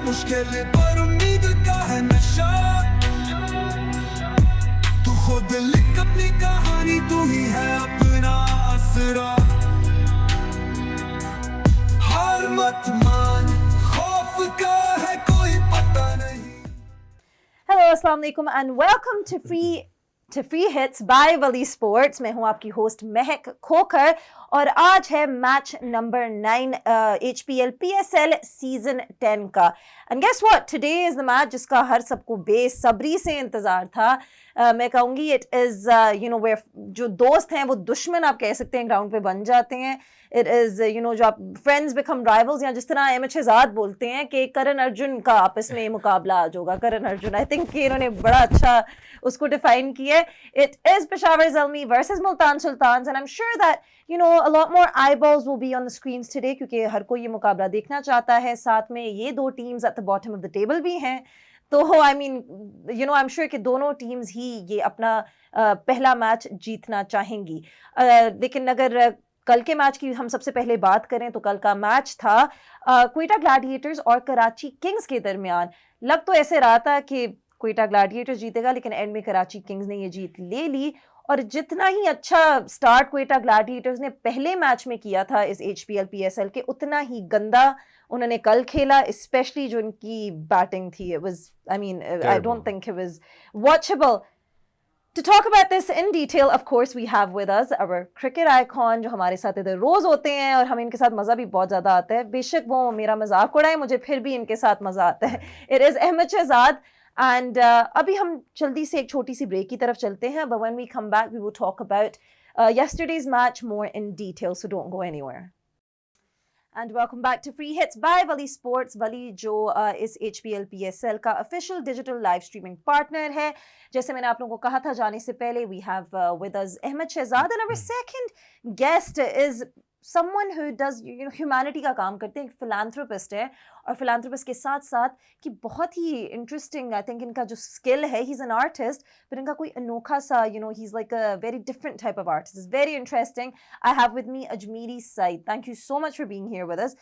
मुश्किल पर उम्मीद का है नशा। तू खुद लिख अपनी कहानी, तू ही है अपना असरा। हार मत मान, खौफ का है कोई पता नहीं। हेलो अस्सलाम वालेकुम and welcome to free hits by Wali sports. मैं हूं आपकी होस्ट महक खोखर और आज है match number 9 HPL PSL season 10 का। And guess what, today is the match जिसका हर सबको बेसब्री से इंतजार था। मैं कहूँगी इट इज़ वेयर जो दोस्त हैं वो दुश्मन आप कह सकते हैं ग्राउंड पे बन जाते हैं। इट इज़ जो आप फ्रेंड्स बिकम राइवल्स, या जिस तरह एम शहजाद बोलते हैं कि करण अर्जुन का आपस में मुकाबला आज होगा। करण अर्जुन, आई थिंक कि इन्होंने बड़ा अच्छा उसको डिफाइन किया है। It is Peshawar Zalmi versus Multan Sultans and I am sure that a lot more eyeballs will be on the screens today क्योंकि हर कोई ये मुकाबला देखना चाहता है। साथ में ये दो teams at the bottom of the table भी हैं, तो I mean I'm sure कि दोनों टीम्स ही ये अपना पहला मैच जीतना चाहेंगी। लेकिन अगर कल के मैच की हम सबसे पहले बात करें तो कल का मैच था क्वेटा ग्लैडिएटर्स और कराची किंग्स के दरमियान। लग तो ऐसे रहा था कि क्वेटा ग्लैडिएटर्स जीतेगा, लेकिन एंड में कराची किंग्स ने ये जीत ले ली। और जितना ही अच्छा स्टार्ट क्वेटा ग्लैडिएटर्स ने पहले मैच में किया था इस HPL PSL के, उतना ही गंदा उन्होंने कल खेला, स्पेशली जो उनकी बैटिंग थी। It was, I don't think it was watchable. To talk about this in detail, of course, we have with us our cricket icon जो हमारे साथ इधर रोज होते हैं और हमें इनके साथ मज़ा भी बहुत ज़्यादा आता है। बेशक वो मेरा मजाक उड़ाए, मुझे फिर भी इनके साथ मज़ा आता है। It is Ahmed Shehzad. And अभी हम जल्दी से एक छोटी सी ब्रेक की तरफ चलते हैं, but when we come back we will talk about yesterday's match more in detail, so don't go anywhere. And welcome back to Free Hits by Wali Sports. Wali जो इस HPL PSL का official digital live streaming partner है। जैसे मैंने आप लोगों को कहा था जाने से पहले, we have with us Ahmad Shahzad and our second guest is someone who does humanity का काम करते हैं, एक philanthropist है। और philanthropist के साथ साथ कि बहुत ही interesting I think इनका जो skill है, he's an artist, but इनका कोई अनोखा सा he's like a very different type of artist. It's very interesting. I have with me Ajmeri Saeed. Thank you so much for being here with us.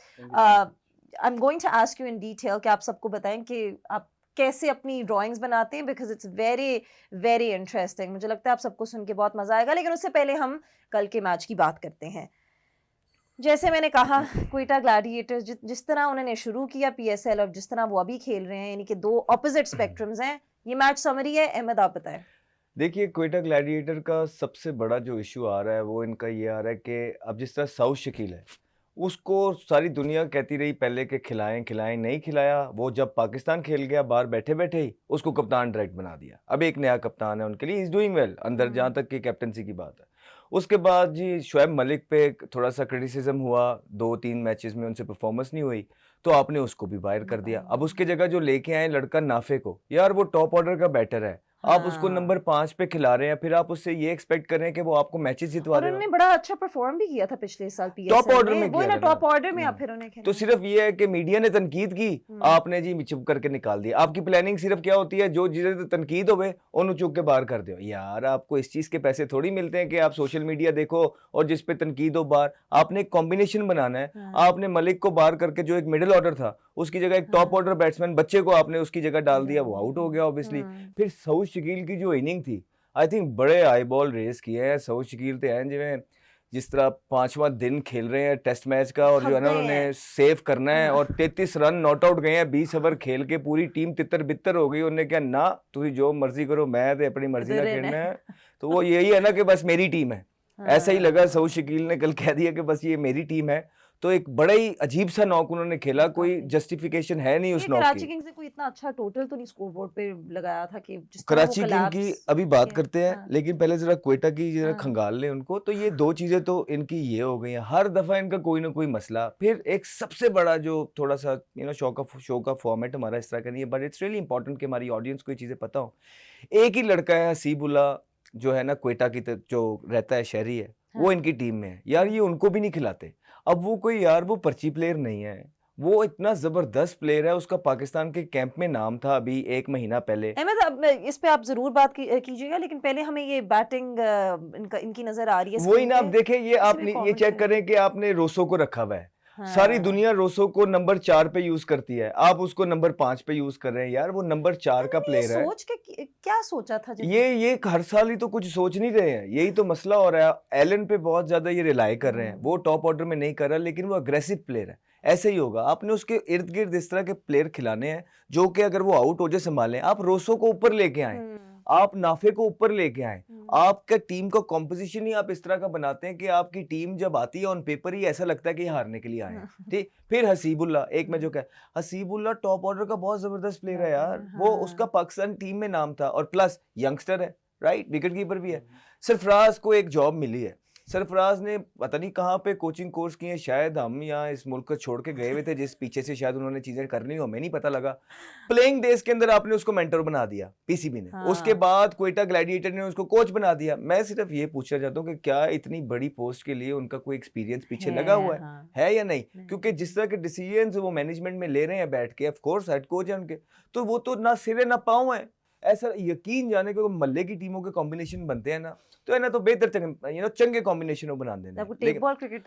I'm going to ask you in detail कि आप सबको बताएं कि आप कैसे अपनी drawings बनाते हैं, because it's very very interesting. मुझे लगता है आप सबको सुन के बहुत मज़ा आएगा, लेकिन उससे पहले हम कल के मैच की बात करते हैं। जैसे मैंने कहा, क्वेटा ग्लैडिएटर्स जिस तरह उन्होंने शुरू किया PSL और जिस तरह वो अभी खेल रहे हैं, यानी कि दो ऑपोजिट स्पेक्ट्रम्स हैं। ये मैच समरी है, अहमद आप बताएं। देखिए, क्वेटा ग्लैडिएटर का सबसे बड़ा जो इशू आ रहा है वो इनका ये आ रहा है कि अब जिस तरह साउथ शकील है, उसको सारी दुनिया कहती रही पहले कि खिलाएं खिलाएं, नहीं खिलाया। वो जब पाकिस्तान खेल गया, बाहर बैठे बैठे ही उसको कप्तान डायरेक्ट बना दिया। अब एक नया कप्तान है उनके लिए, इज डूइंग वेल अंदर, जहाँ तक कि कैप्टनसी की बात है। उसके बाद जी शुएब मलिक पे थोड़ा सा क्रिटिसिज्म हुआ, 2-3 मैचेस में उनसे परफॉर्मेंस नहीं हुई, तो आपने उसको भी बाहर कर दिया। अब उसके जगह जो लेके आए लड़का नाफे को, यार वो टॉप ऑर्डर का बैटर है, आप उसको नंबर 5 पे खिला रहे हैं, फिर आप उससे ये एक्सपेक्ट कर रहे हैं कि वो आपको मैचेस जितवा रहे हो। उन्होंने बड़ा अच्छा परफॉर्म भी किया था पिछले साल PSL टॉप ऑर्डर में वो ना टॉप ऑर्डर में आप फिर उन्हें खेला। तो सिर्फ ये है कि मीडिया ने तनकीद की, आपने जी चुप करके निकाल दिया। आपकी प्लानिंग सिर्फ क्या होती है, जो जिसे तनकीद होवे उन्हें चुप के बाहर कर दो। यार आपको इस चीज के पैसे थोड़ी मिलते हैं कि आप सोशल मीडिया देखो और जिस पे तनकीद हो बाहर। आपने एक कॉम्बिनेशन बनाना है। आपने मलिक को बाहर करके जो एक मिडिल ऑर्डर था, उसकी जगह एक टॉप ऑर्डर बैट्समैन बच्चे को आपने उसकी जगह डाल दिया, वो आउट हो गया ऑब्वियसली। फिर साउथ शकील की जो इनिंग थी, आई थिंक बड़े आई बॉल रेस किए हैं साउथ शकील ते हैं, जिवें जिस तरह 5वां दिन खेल रहे हैं टेस्ट मैच का, और जो है ना उन्होंने सेव करना है, और 33 रन नॉट आउट गए हैं 20 ओवर खेल के। पूरी टीम तितर बितर हो गई। उन्होंने क्या ना तुम जो मर्जी करो, मैं तो अपनी मर्जी ना खेलना है। तो वो यही है ना कि बस मेरी टीम है। ऐसा ही लगा साउथ शकील ने कल कह दिया कि बस ये मेरी टीम है। तो एक बड़ा ही अजीब सा नॉक उन्होंने खेला, कोई जस्टिफिकेशन है नहीं उस नॉक की। कराची किंग्स ने कोई इतना अच्छा टोटल तो नहीं स्कोरबोर्ड पे लगाया था कि कराची किंग की अभी बात करते हैं, लेकिन पहले जरा क्वेटा की जरा खंगाल ले उनको। तो ये दो चीजें तो इनकी ये हो गई हैं, हर दफा इनका कोई ना कोई मसला। फिर एक सबसे बड़ा जो थोड़ा सा शो का फॉर्मेट हमारा इस तरह का नहीं है, बट इट्स रियली इंपॉर्टेंट कि हमारी ऑडियंस को ये चीजें पता हो। एक ही लड़का है हसीबुल्ला, जो है ना क्वेटा की जो रहता है, शहरी है, वो इनकी टीम में है। यार ये उनको भी नहीं खिलाते। अब वो कोई यार वो पर्ची प्लेयर नहीं है, वो इतना जबरदस्त प्लेयर है। उसका पाकिस्तान के कैंप में नाम था अभी 1 महीना पहले। अहमद, इस पे आप जरूर बात कीजिएगा, लेकिन पहले हमें ये बैटिंग इनकी नजर आ रही है। वही ना, आप देखें, ये आपने ये चेक करें कि आपने रोसो को रखा हुआ है, सारी दुनिया रोसो को नंबर 4 पे यूज करती है, आप उसको नंबर 5 पे यूज कर रहे हैं यार, वो नंबर 4 का ये प्लेयर है। सोच के क्या सोचा था ये हर साल ही तो कुछ सोच नहीं रहे हैं, यही तो मसला हो रहा है। एलन पे बहुत ज्यादा ये रिलाई कर रहे हैं, वो टॉप ऑर्डर में नहीं कर रहा, लेकिन वो अग्रेसिव प्लेयर है। ऐसे ही होगा, आपने उसके इर्द गिर्द इस तरह के प्लेयर खिलाने हैं जो कि अगर वो आउट हो जाए संभालें। आप रोसो को ऊपर लेके आए, आप नाफे को ऊपर लेके आए, आपका टीम का कॉम्पोजिशन ही आप इस तरह का बनाते हैं कि आपकी टीम जब आती है ऑन पेपर ही ऐसा लगता है कि हारने के लिए आए हैं। ठीक, फिर हसीबुल्ला, एक में जो कहा, हसीबुल्ला टॉप ऑर्डर का बहुत जबरदस्त प्लेयर है यार, वो उसका पाकिस्तान टीम में नाम था, और प्लस यंगस्टर है, राइट, विकेट कीपर भी है। सरफराज को एक जॉब मिली है, सरफराज ने पता नहीं कहाँ पे कोचिंग कोर्स किए हैं, शायद हम यहाँ इस मुल्क को छोड़ के गए हुए थे, जिस पीछे से शायद उन्होंने चीजें करनी हो, हमें नहीं पता लगा। प्लेइंग डेज के अंदर आपने उसको मेंटर बना दिया पीसीबी ने, उसके बाद क्वेटा ग्लैडिएटर ने उसको कोच बना दिया। मैं सिर्फ ये पूछना चाहता हूँ कि क्या इतनी बड़ी पोस्ट के लिए उनका कोई एक्सपीरियंस पीछे लगा हुआ है या नहीं? क्योंकि जिस तरह के डिसीजन वो मैनेजमेंट में ले रहे हैं बैठ के, ऑफ कोर्स हेड कोच है उनके, तो वो तो ना सिरे ना पाँव है। ऐसा यकीन जाने को मल्ले की टीमों के कॉम्बिनेशन बनते हैं ना, तो है ना, तो बेहतर चंगे कॉम्बिनेशन बना देना।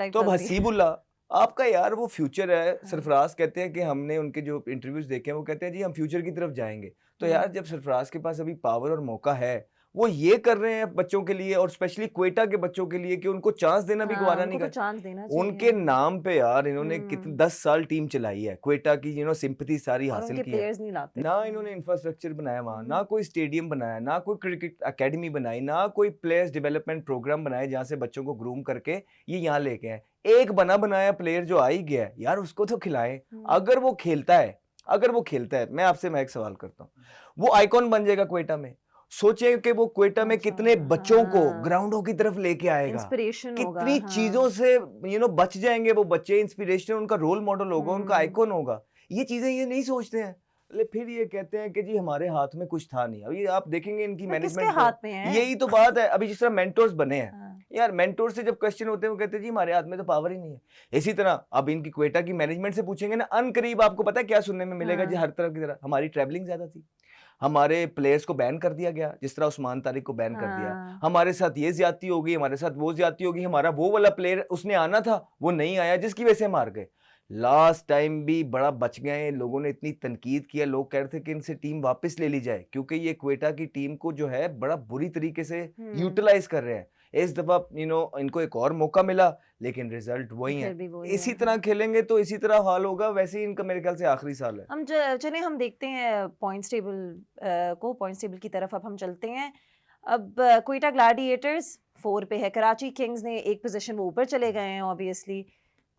तो अब हसीबुल्ला आपका यार वो फ्यूचर है। सरफराज कहते हैं कि हमने उनके जो इंटरव्यूज देखे हैं, वो कहते हैं जी हम फ्यूचर की तरफ जाएंगे। तो यार जब सरफराज के पास अभी पावर और मौका है, वो ये कर रहे हैं बच्चों के लिए, और स्पेशली क्वेटा के बच्चों के लिए, कि उनको चांस देना भी गवारा नहीं कर। उनके नाम पे यार इन्होंने कितने 10 साल टीम चलाई है, क्वेटा की सिंपैथी सारी हासिल की है। ना इन्होंने इंफ्रास्ट्रक्चर बनाया वहाँ, ना कोई स्टेडियम बनाया, ना कोई क्रिकेट अकेडमी बनाई, ना कोई प्लेयर्स डेवलपमेंट प्रोग्राम बनाए जहाँ से बच्चों को ग्रूम करके ये यहाँ लेके आए। एक बना बनाया प्लेयर जो आ ही गया है यार, उसको तो खिलाएं। अगर वो खेलता है, मैं आपसे मैं एक सवाल करता हूँ, वो आइकॉन बन जाएगा क्वेटा में। सोचे कि वो क्वेटा में कितने बच्चों को ग्राउंडों की तरफ लेके आएगा, कितनी चीजों से बच जाएंगे वो बच्चे, इंस्पिरेशन, उनका रोल मॉडल होगा, उनका आइकॉन होगा। ये चीजें ये नहीं सोचते हैं, फिर ये कहते हैं कि जी हमारे हाथ में कुछ था नहीं। अभी आप देखेंगे इनकी मैनेजमेंट हाथ में है, यही तो बात है। अभी जिस तरह मेंटोर्स बने हैं यार, मेंटोर से जब क्वेश्चन होते हैं वो कहते हैं जी हमारे हाथ में तो पावर ही नहीं है। इसी तरह अब इनकी क्वेटा की मैनेजमेंट से पूछेंगे ना, अनकरीब आपको पता है क्या सुनने में मिलेगा जी, हर तरफ की तरह हमारी ट्रैवलिंग ज्यादा थी, हमारे प्लेयर्स को बैन कर दिया गया, जिस तरह उस्मान तारिक को बैन कर दिया, हमारे साथ ये ज्यादती हो गई, हमारे साथ वो ज्यादती हो गई, हमारा वो वाला प्लेयर उसने आना था वो नहीं आया, जिसकी वजह से मार गए। लास्ट टाइम भी बड़ा बच गए, लोगों ने इतनी तनकीद किया, लोग कह रहे थे कि इनसे टीम वापस ले ली जाए, क्योंकि ये क्वेटा की टीम को जो है बड़ा बुरी तरीके से यूटिलाइज कर रहे हैं। इस दफा इनको एक और मौका मिला, लेकिन रिजल्ट वही है। इसी तरह खेलेंगे तो इसी तरह हाल होगा। वैसे ही इनका मेरे ख्याल से आखिरी साल है। हम देखते हैं पॉइंट्स टेबल की तरफ अब हम चलते हैं। अब क्वेटा ग्लैडिएटर्स 4 पे है, कराची किंग्स ने एक पोजीशन वो ऊपर चले गए हैं ऑब्वियसली।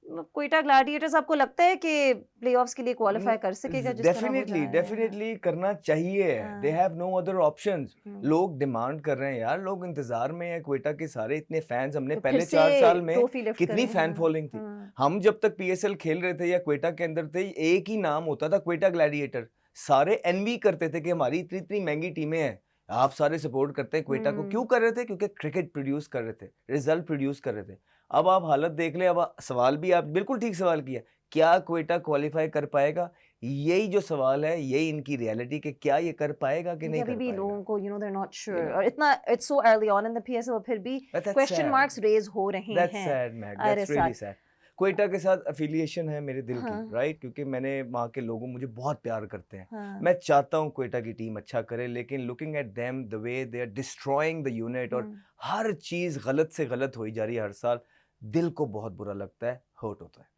क्वेटा ग्लैडिएटर्स आपको लगता है कि प्लेऑफ्स के लिए क्वालिफाई कर सकेगा? डेफिनेटली करना चाहिए। They have no other options. लोग डिमांड कर रहे हैं यार, लोग इंतजार में है क्वेटा के सारे इतने फैंस। हमने तो पहले 4 साल में कितनी फैन फॉलोइंग थी। हम जब तक पीएसएल खेल रहे थे या क्वेटा के अंदर थे, एक ही नाम होता था क्वेटा ग्लैडिएटर। सारे एनवी करते थे कि हमारी इतनी महंगी टीमें हैं, आप सारे सपोर्ट करते हैं क्वेटा को। क्यों कर रहे थे? क्योंकि क्रिकेट प्रोड्यूस कर रहे थे, रिजल्ट प्रोड्यूस कर रहे थे। अब आप हालत देख ले। अब सवाल भी आप बिल्कुल ठीक सवाल किया, क्या क्वेटा क्वालिफाई कर पाएगा? यही जो सवाल है, यही इनकी रियलिटी कि क्या ये कर पाएगा कि नहीं कर पाएगा। अभी भी लोगों को they're not sure, और इतना it's so early on in the PSL, फिर भी question marks raise हो रहे हैं। That's sad, Meg. That's really sad. Quetta के साथ अफिलिएशन है मेरे दिल की, राइट? क्योंकि मैंने वहाँ के लोगों मुझे बहुत प्यार करते हैं। मैं चाहता हूँ क्वेटा की टीम अच्छा करे, लेकिन looking at them the way they are destroying the unit, और हर चीज गलत से गलत होई जा रही है हर साल, दिल को बहुत बुरा लगता है, हर्ट होता है।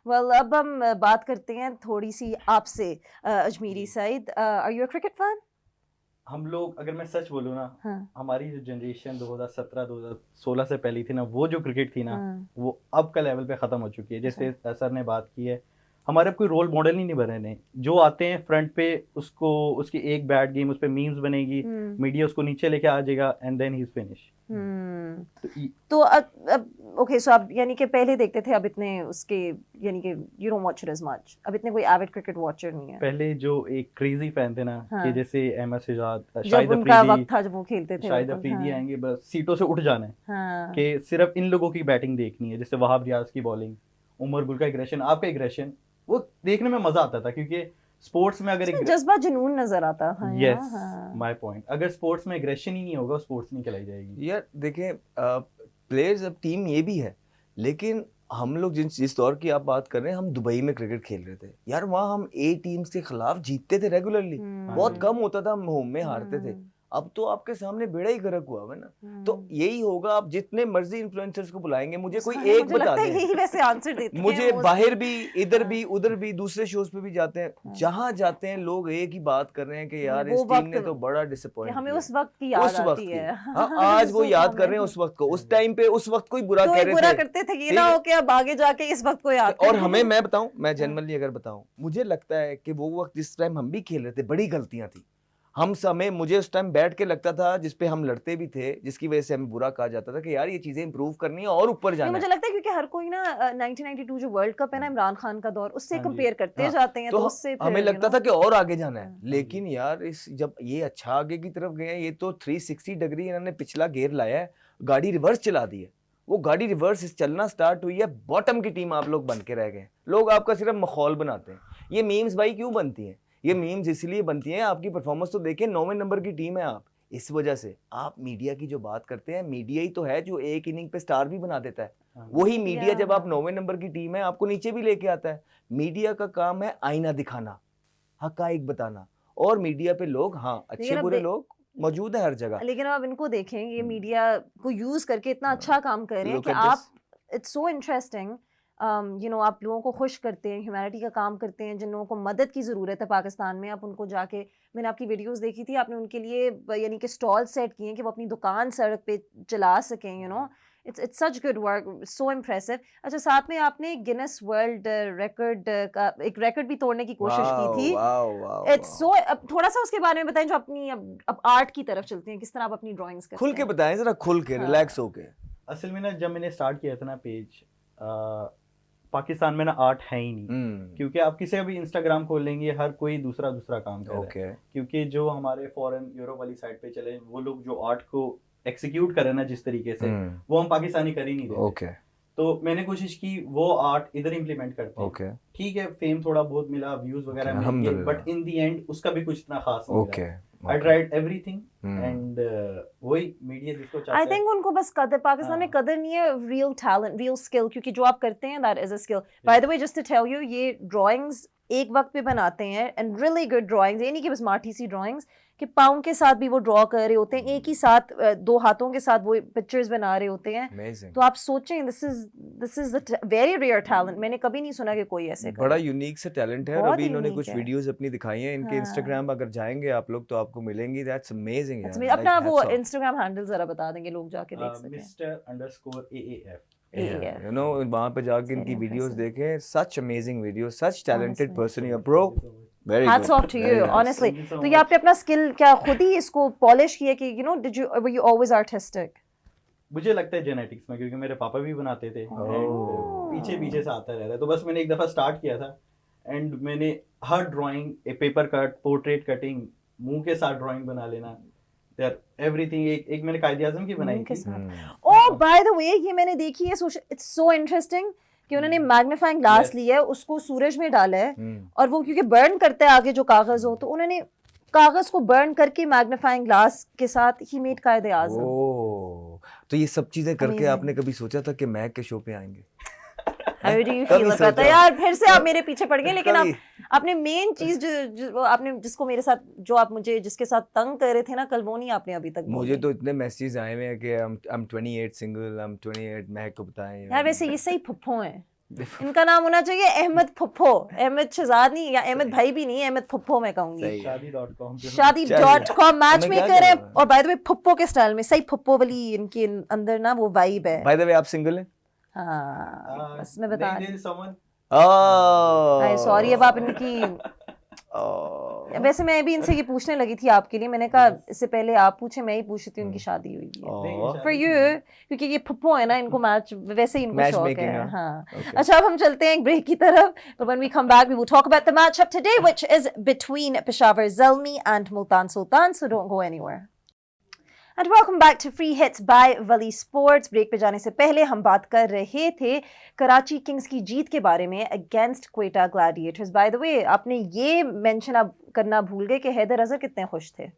Well, अब हम बात करते हैं थोड़ी सी आपसे, Ajmeri side. Are you a cricket fan? हम लोग, अगर मैं सच बोलूँ ना, हमारी जो जनरेशन 2017-2016 से पहली थी ना, वो जो क्रिकेट थी ना, वो अब का लेवल पे ख़त्म हो चुकी है। जैसे सर ने बात की है, हमारे अब कोई रोल मॉडल ही नहीं बने ने। जो आते हैं फ्रंट पे, उसकी एक बैड गेम, उस पे मीम्स बनेगी, मीडिया उसको नीचे लेके आ जाएगा, and then he is finish. तो अब ओके, सो आप यानी कि पहले देखते थे, अब इतने उसके यानी कि you don't watch it as much, अब इतने कोई एविड क्रिकेट वॉचर नहीं है। पहले जो एक क्रेजी फैन थे ना, कि जैसे अहमद शहजाद, शाहिद अफरीदी, था जब वो खेलते थे, शाहिद अफरीदी आएंगे बस सीटों से उठ जाना है, कि सिर्फ इन लोगों की बैटिंग देखनी है। जैसे वहाब रियाज की बॉलिंग, उमर गुल का एग्रेशन, आपका एग्रेशन, वो देखने में मजा आता था, क्योंकि स्पोर्ट्स में अगर जज्बा जुनून नजर आता था। Yes, my point. अगर स्पोर्ट्स में एग्रेशन ही नहीं होगा, स्पोर्ट्स नहीं खिलाई जाएगी। यार देखें, प्लेयर्स, अब टीम ये भी है, लेकिन हम लोग जिस दौर की आप बात कर रहे हैं, हम दुबई में क्रिकेट खेल रहे थे यार, वहाँ हम ए टीम्स के खिलाफ जीतते थे रेगुलरली, बहुत कम होता था हम होम में हारते थे। अब तो आपके सामने बेड़ा ही गर्क हुआ है ना। तो यही होगा, आप जितने मर्जी इन्फ्लुएंसर्स को बुलाएंगे, मुझे कोई एक बता दें, यही वैसे आंसर देते हैं मुझे वो बाहर भी, इधर भी, उधर भी, दूसरे शोज पे भी जाते हैं, जहां जाते हैं लोग एक ही बात कर रहे हैं कि यार इस टीम ने तो बड़ा डिसअपॉइंट हमें किया। उस वक्त की याद उस वक्त आती की। है। हाँ, आज वो याद कर रहे हैं उस वक्त को, उस टाइम पे उस वक्त कोई बुरा तो कह एक रहे बुरा थे, करते थे, ये ठीक ना है? हो कि अब आगे जाके इस वक्त को याद और करें। हमें, मैं बताऊं, मैं जनरली अगर बताऊं, मुझे लगता है कि वो वक्त जिस टाइम हम भी खेल रहे थे, बड़ी गलतियां थी हम समय, मुझे उस टाइम बैठ के लगता था, जिसपे हम लड़ते भी थे, जिसकी वजह से हमें बुरा कहा जाता था कि यार ये चीजें इंप्रूव करनी है और ऊपर जाना मुझे है। लगता है क्योंकि हर कोई ना 1992 जो वर्ल्ड कप है ना, इमरान खान का दौर, उससे हाँ जी। कंपेयर करते हाँ, जाते हैं, तो तो उससे फिर हमें लगता था कि और आगे जाना है, हाँ। लेकिन यार इस जब ये अच्छा आगे की तरफ गए हैं, ये तो 360 डिग्री इन्होंने पिछला गियर लाया है, गाड़ी रिवर्स चला दी है। वो गाड़ी रिवर्स चलना स्टार्ट हुई है, बॉटम की टीम आप लोग बन के रह गए। लोग आपका सिर्फ मखौल बनाते हैं। ये मीम्स भाई क्यों बनती हैं? ये मीम्स इसलिए बनती हैं, आपकी परफॉर्मेंस तो देखें, 9वें नंबर की टीम है आप, इस वजह से आप मीडिया की जो बात करते हैं, मीडिया ही तो है जो एक इनिंग पे स्टार भी बना देता है। वही मीडिया जब आप 9वें नंबर की टीम है, आपको नीचे भी लेके आता है। मीडिया का काम है आईना दिखाना, हकाइक बताना, और मीडिया पे लोग, हाँ, अच्छे बुरे लोग मौजूद है हर जगह। लेकिन अब इनको देखें, ये मीडिया को यूज करके इतना अच्छा काम कर रहे हैं Look कि at this. आप, इट्स सो इंटरेस्टिंग, आप लोगों को खुश करते हैं, ह्यूमैनिटी का काम करते हैं, जिन लोगों को मदद की ज़रूरत है पाकिस्तान में, आप उनको जाके, मैंने आपकी वीडियोस देखी थी, आपने उनके लिए यानी कि स्टॉल सेट किए हैं कि वो अपनी दुकान सड़क पे चला सकें, it's such good work, so impressive. अच्छा, साथ में आपने गिनेस वर्ल्ड रिकॉर्ड का एक रिकॉर्ड भी तोड़ने की कोशिश की थी। इट्स सो, अब थोड़ा सा उसके बारे में बताएं, जो अपनी अब आर्ट की तरफ चलते हैं, किस तरह आप अपनी ड्राइंग्स करते खुल के हैं। बताएं जरा, खुल के, हाँ। रिलैक्स होके। असल में ना, जब मैंने स्टार्ट किया था ना पेज, पाकिस्तान में ना आर्ट है ही नहीं, क्योंकि आप किसी भी इंस्टाग्राम खोल लेंगे, हर कोई दूसरा काम कर रहा है। क्योंकि जो हमारे फॉरेन यूरोप वाली साइड पे चले, वो लोग जो आर्ट को एक्सिक्यूट करे ना जिस तरीके से, वो हम पाकिस्तानी कर ही नहीं रहे। तो मैंने कोशिश की वो आर्ट इधर इम्प्लीमेंट करते हैं। ठीक है, फेम थोड़ा बहुत मिला, व्यूज वगैरह मिल गए, बट इन द एंड उसका भी कुछ इतना खास नहीं रहा। I tried everything and वही मीडिया जिसको चाहता है। I think उनको बस कदर, पाकिस्तान में कदर नहीं है real talent, real skill, क्योंकि जो आप करते हैं that is a skill. By the way, just to tell you, ये drawings एक वक्त पे बनाते हैं and really good drawings, ये नहीं कि बस माठी सी drawings, कि पाँव के साथ भी वो ड्रॉ कर रहे होते हैं, एक ही साथ दो हाथों के साथ वो पिक्चर्स बना रहे होते हैं। Amazing. तो आप सोचें, this is a very rare talent, मैंने कभी नहीं सुना कि कोई ऐसे बड़ा यूनिक सा टैलेंट है, और बहुत अभी इन्होंने unique कुछ है। वीडियोस अपनी दिखाई हैं इनके हाँ। इंस्टाग्राम, अगर जाएंगे आप लोग तो आपको मिलेंगी। दैट्स अमेजिंग यार। अपना वो इंस्टाग्राम हैंडल जरा बता देंगे, लोग जाके देख सकें। Mr_AAF। यू नो, वहां पे जाके इनकी Very वीडियोस impressive. देखें, such amazing videos, such talented Honestly. Person you are bro. Very Hats off to you, honestly. Thank you so तो ये much. आपने अपना स्किल क्या खुद ही इसको पॉलिश किया कि were you always artistic? मुझे लगता है जेनेटिक्स में, क्योंकि मेरे पापा भी बनाते थे and पीछे से आता रहता है। तो बस मैंने एक दफा स्टार्ट किया था एंड मैंने हर drawing, paper cut, portrait cutting, मुंह के साथ ड्राइंग बना लेना, एवरीथिंग। एक मैंने कायदे आजम की बनाई थी। Oh, by the way, ये मैंने देखी है, it's so interesting कि उन्होंने मैग्नीफाइंग ग्लास Yes. लिया है, उसको सूरज में डाला है, और वो क्योंकि बर्न करता है आगे जो कागज हो, तो उन्होंने कागज को बर्न करके मैग्नीफाइंग ग्लास के साथ ही मेड कायदे आजम। ओह, तो ये सब चीजें करके Amazing. आपने कभी सोचा था कि महक के शो पे आएंगे? How do you कभी feel सोचा? about that? यार फिर से आप मेरे पीछे पड़ गए, लेकिन कभी? आपने मेन चीज जो आपने जिसको मेरे साथ, जो आप मुझे जिसके साथ तंग कर रहे थे ना कल, वो नहीं आपने अभी तक मुझे बोली। तो इतने मैसेजेस आए हुए हैं कि I'm 28 सिंगल, I'm 28, महक को बताएं यार वैसे ये सही फुप्पो हैं, इनका नाम होना चाहिए अहमद फुप्पो, अहमद शहजाद नहीं, या अहमद भाई भी नहीं, अहमद फुप्पो मैं कहूंगी। सही। शादी.com शादी.com मैच हमें मेकर क्या है, करना? और बाय द वे फुप्पो के स्टाइल में, सही फुप्पो वाली इनके अंदर ना वो वाइब है। बाय द वे, आप सिंगल हैं? हाँ, बस मैं बता रही ओह, सॉरी, अब आप इनकी, वैसे मैं भी इनसे ये पूछने लगी थी आपके लिए, मैंने कहा इससे पहले आप पूछे, मैं ही पूछी थी, उनकी शादी हुई है फॉर यू, क्योंकि ये फुप्पो है ना, इनको मैच वैसे ही इनको शौक Matchmaking, है। हाँ। हाँ, Okay. अच्छा, अब हम चलते हैं एक ब्रेक की तरफ, but when we come back we will talk about the matchup today, which is between Peshawar Zalmi and Multan Sultan, so don't go anywhere. And welcome back to Free Hits by Wali Sports. Break पे जाने से पहले हम बात कर रहे थे Karachi Kings की जीत के बारे में against Quetta Gladiators. Bye the वे, आपने ये मेंशन अब करना भूल गए कि हैदर अजहर कितने खुश थे।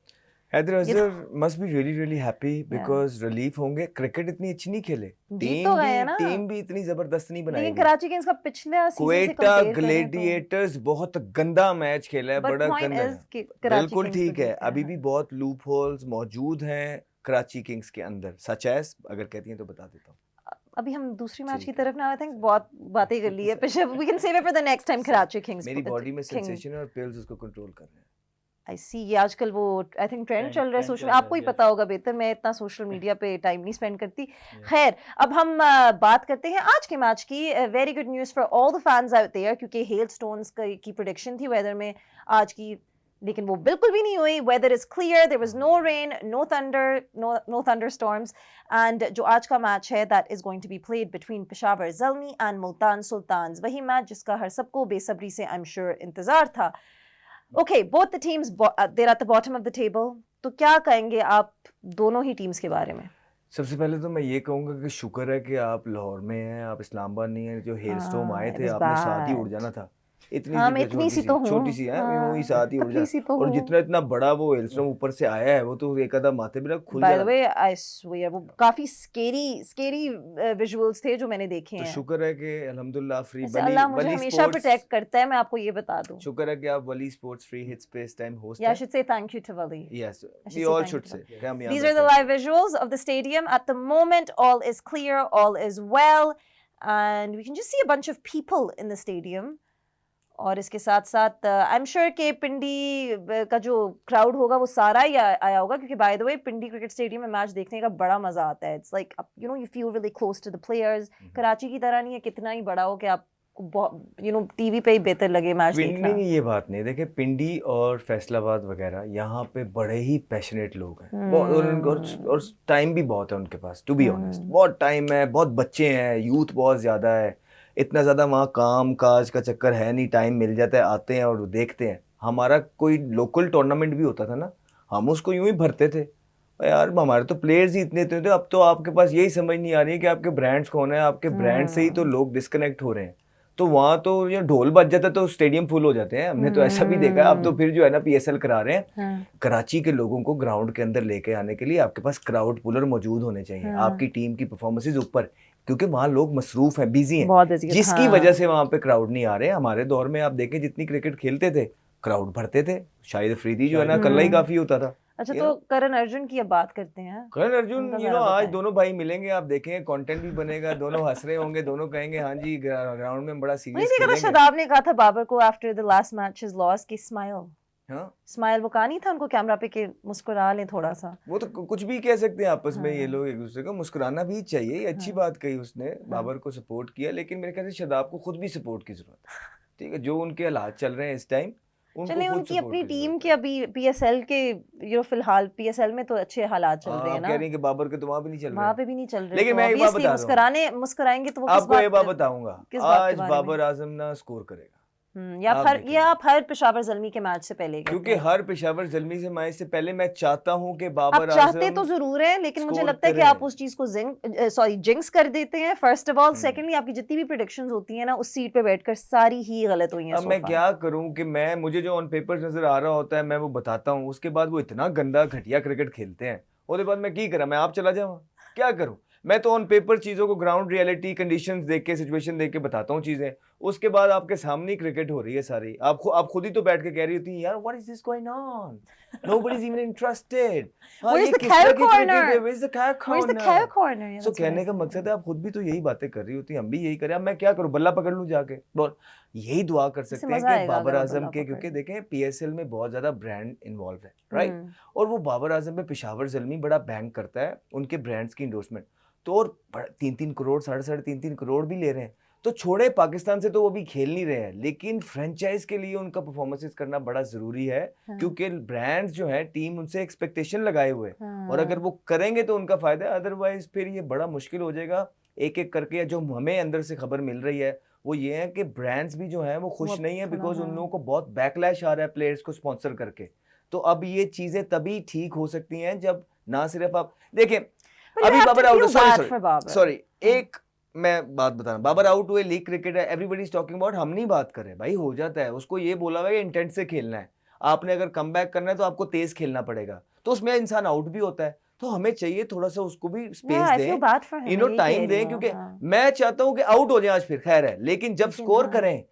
हैदर ये तो- Azhar must be really really happy because relief होंगे. क्रिकेट इतनी अच्छी नहीं खेले. जीत तो गए हैं ना. टीम भी इतनी जबरदस्त नहीं बनाई. लेकिन कराची किंग्स का पिछले सीजन से क्वेटा कंपेयर करें तो ग्लेडिएटर्स बहुत गंदा मैच खेला है, But बड़ा point गंदा is है. कि कराची बिल्कुल किंग्स ठीक तो है, जीते अभी हैं. भी बहुत लूप होल्स मौजूद हैं कराची किंग्स के अंदर. सच एस अगर कहती हैं तो बता देता हूँ. अभी हम दूसरी मैच की ठीक है. तरफ ना आई थिंक बहुत बातें कर ली है पिछले. We can save it for the next time Karachi kings. मेरी बॉडी में सेंसेशन है और पिल्स उसको कंट्रोल कर रहे हैं. आई सी. ये आजकल वो आई थिंक ट्रेंड चल रहा है trend सोशल. चल रहा है, आपको ही yes. पता होगा बेहतर, मैं इतना सोशल मीडिया पे टाइम नहीं स्पेंड करती. खैर, अब हम बात करते हैं आज के मैच की. Very good news for all the fans out there, क्योंकि हेलस्टोन्स की प्रेडिक्शन थी वेदर में आज की, लेकिन वो बिल्कुल भी नहीं हुई. Weather is clear, there was no rain, no thunder, no thunderstorms. And जो आज का मैच है that is going to be played between Peshawar Zalmi and Multan Sultans. वही मैच जिसका हर सबको बेसब्री से आई एम श्योर इंतजार था. Okay, both the teams there at the bottom of the table. तो क्या कहेंगे आप दोनों ही टीम्स के बारे में? सबसे पहले तो मैं ये कहूंगा कि शुक्र है कि आप लाहौर में हैं, आप इस्लामाबाद नहीं हैं. जो हेलस्टॉर्म आए it थे was आपने साथ ही उड़ bad. जाना था. हाँ, मैं इतनी सी तो हूँ. छोटी सी है, हाँ, वही साथ ही उड़ पतली सी जाना. तो और हूँ. जितना इतना बड़ा वो हेलस्टॉर्म ऊपर से आया है वो तो एक आधा माथे पे ना खुल बाय द जाना. वे आई स्वेयर वो काफी स्केरी विजुअल्स थे जो मैंने देखे तो हैं. शुक्र है कि अल्हम्दुलिल्लाह फ्री ऐसे अल्लाह मुझे हमेशा प्रोटेक्ट करता है, मैं आपको ये बता दूं. शुक्र है कि आप वली स्पोर्ट्स फ्री हिट्स पे इस टाइम होस्ट Yeah, I हैं. should say thank you to Wali. Yes, should we say all thank should you say. to कि हम यहाँ These are the बैठे हैं. live visuals of the stadium. At the moment, all is clear, all is well, and we can just see a bunch of people in the stadium. और इसके साथ साथ आई am sure कि पिंडी का जो crowd होगा वो सारा ही आया होगा, क्योंकि by the way Pindi cricket stadium में मैच देखने का बड़ा मजा आता है. It's like you know you feel really close to the players. Karachi की तरह नहीं है कितना ही बड़ा हो कि आपको यू नो टीवी पे ही बेहतर लगे मैच देखना. नहीं, ये बात नहीं. देखिए पिंडी और फैसलाबाद वगैरह यहाँ पे बड़े ही पैशनेट लोग हैं. और टाइम भी बहुत है उनके पास. टू बी ऑनेस्ट बहुत टाइम है, बहुत बच्चे हैं, यूथ बहुत ज़्यादा है. इतना ज़्यादा वहाँ काम काज का चक्कर है नहीं. टाइम मिल जाता है, आते हैं और देखते हैं. हमारा कोई लोकल टूर्नामेंट भी होता था ना, हम उसको यूं ही भरते थे. यार हमारे तो प्लेयर्स ही इतने थे. अब तो आपके पास यही समझ नहीं आ रही है कि आपके ब्रांड्स कौन है. आपके ब्रांड से ही तो लोग डिस्कनेक्ट हो रहे हैं. तो वहाँ तो ये ढोल बज जाता है तो स्टेडियम फुल हो जाते हैं. हमने तो ऐसा भी देखा है. अब तो फिर जो है ना PSL करा रहे हैं. कराची के लोगों को ग्राउंड के अंदर लेके आने के लिए आपके पास क्राउड पुलर मौजूद होने चाहिए. आपकी टीम की परफॉर्मेंसेज ऊपर, क्योंकि वहाँ लोग मसरूफ हैं, बिजी हैं, बहुत busy हैं, जिसकी हाँ. वजह से वहाँ पे क्राउड नहीं आ रहे. हमारे दौर में आप देखें जितनी क्रिकेट खेलते थे क्राउड भरते थे. शाहिद अफरीदी जो है ना कल्ला ही काफी होता था. अच्छा, तो करण अर्जुन की अब बात करते हैं. करण अर्जुन उनका यू नो जरा आज बताएं. दोनों भाई मिलेंगे, आप देखेंगे कंटेंट भी बनेगा. दोनों हंस रहे होंगे, दोनों कहेंगे हाँ जी ग्राउंड में बड़ा नहीं सीरियस देखा था, खेलेंगे. शदाब ने कहा था बाबर को after the last match his loss की हाँ, स्माइल वो कहा नहीं था उनको कैमरा पे कि मुस्कुरा लें थोड़ा सा. वो तो कुछ भी कह सकते हैं आपस में. ये हाँ. लोग एक दूसरे को मुस्कुराना भी चाहिए. ये अच्छी हाँ. बात कही उसने. बाबर को सपोर्ट किया, लेकिन मेरे ख्याल से शदाब को खुद भी सपोर्ट की जरूरत है. ठीक है, जो उनके हालात चल रहे हैं इस टाइम, चलिए उनकी अपनी टीम की अभी PSL के यू नो फिलहाल PSL में तो अच्छे हालात चल रहे हैं ना. कह रही हैं कि बाबर के तो वहाँ भी नहीं चल रहे. वहाँ पे भी नहीं चल रहे. लेकिन तो मैं एक बात obviously बता रहा हूँ, मुस्कुराएंगे तो वो किस आपको ये बात पे- बताऊंगा. किस बात के आज बारे बाबर आजम ना स्कोर करेगा. या आप हर देखेंगे. या आप हर पेशावर ज़ल्मी के मैच से पहले कहते क्योंकि हैं. हर पेशावर ज़ल्मी से मैच से पहले मैं चाहता हूँ कि आप बाबर चाहते आजम तो जरूर है, लेकिन मुझे स्कोर लगता है कि करें. आप उस चीज को जिंक्स कर देते हैं फर्स्ट ऑफ ऑल. सेकेंडली आपकी जितनी भी प्रेडिक्शंस होती हैं ना उस सीट पे बैठकर सारी ही गलत हुई हैं. अब मैं क्या करूं कि मुझे जो ऑन पेपर नजर आ रहा होता है मैं वो बताता हूं. उसके बाद वो इतना गंदा घटिया क्रिकेट खेलते हैं. उसके बाद मैं की करा, मैं आप चला जाऊँ क्या करूं. मैं तो ऑन पेपर चीज़ों को ग्राउंड रियलिटी कंडीशंस देख के सिचुएशन देख के बताता हूँ चीज़ें. उसके बाद आपके सामने ही क्रिकेट हो रही है सारी. आप खुद ही तो बैठ के कह रही होती हैं यार what is this going on, nobody is even interested. Where's the cow corner? Where's the cow corner? सो कहने का मकसद है आप खुद भी तो यही बातें कर रही होती हैं, हम भी यही करें. अब मैं क्या करूं, बल्ला पकड़ लूं जाके. बोल यही दुआ कर सकते हैं मजा कि आएगा बाबर अगर आजम बल्ला के, पकड़ क्योंकि लें. देखें PSL में बहुत ज्यादा ब्रांड इन्वॉल्व है, राइट. और वो बाबर आजम पे पेशावर ज़ल्मी बड़ा बैंक करता है उनके ब्रांड्स की इंडोर्समेंट. तो और 3-3 करोड़ 3.5 करोड़ भी ले रहे हैं. तो छोड़े पाकिस्तान से तो वो भी खेल नहीं रहे हैं, लेकिन फ्रेंचाइज के लिए उनका परफॉर्मेंसेस करना बड़ा जरूरी है. क्योंकि ब्रांड्स जो है टीम उनसे एक्सपेक्टेशन लगाए हुए हैं, और अगर वो करेंगे तो उनका फायदा है. अदरवाइज फिर ये बड़ा मुश्किल हो जाएगा एक एक करके. जो हमें अंदर से खबर मिल रही है वो ये है कि ब्रांड्स भी जो है वो खुश नहीं है, बिकॉज उन लोगों को बहुत बैकलैश आ रहा है प्लेयर्स को स्पॉन्सर करके. तो अब ये चीजें तभी ठीक हो सकती हैं जब ना सिर्फ आप देखें अभी बाबर आउट. सॉरी एक मैं बात बता रहा हूँ. बाबर आउट हुए, लीग क्रिकेट है, एवरीबॉडी इज टॉकिंग अबाउट. हम नहीं बात कर रहे भाई, हो जाता है. उसको ये बोला हुआ है इंटेंट से खेलना है. आपने अगर कमबैक करना है तो आपको तेज खेलना पड़ेगा. तो उसमें इंसान आउट भी होता है, तो हमें चाहिए थोड़ा सा उसको भी Yeah, स्पेस I feel दें, bad for him. You know मैं यही टाइम कह दें, रही क्योंकि हूँ, हाँ। मैं चाहता हूँ कि आउट हो जाए आज, फिर खैर है, लेकिन जब लेकिन स्कोर हाँ। करें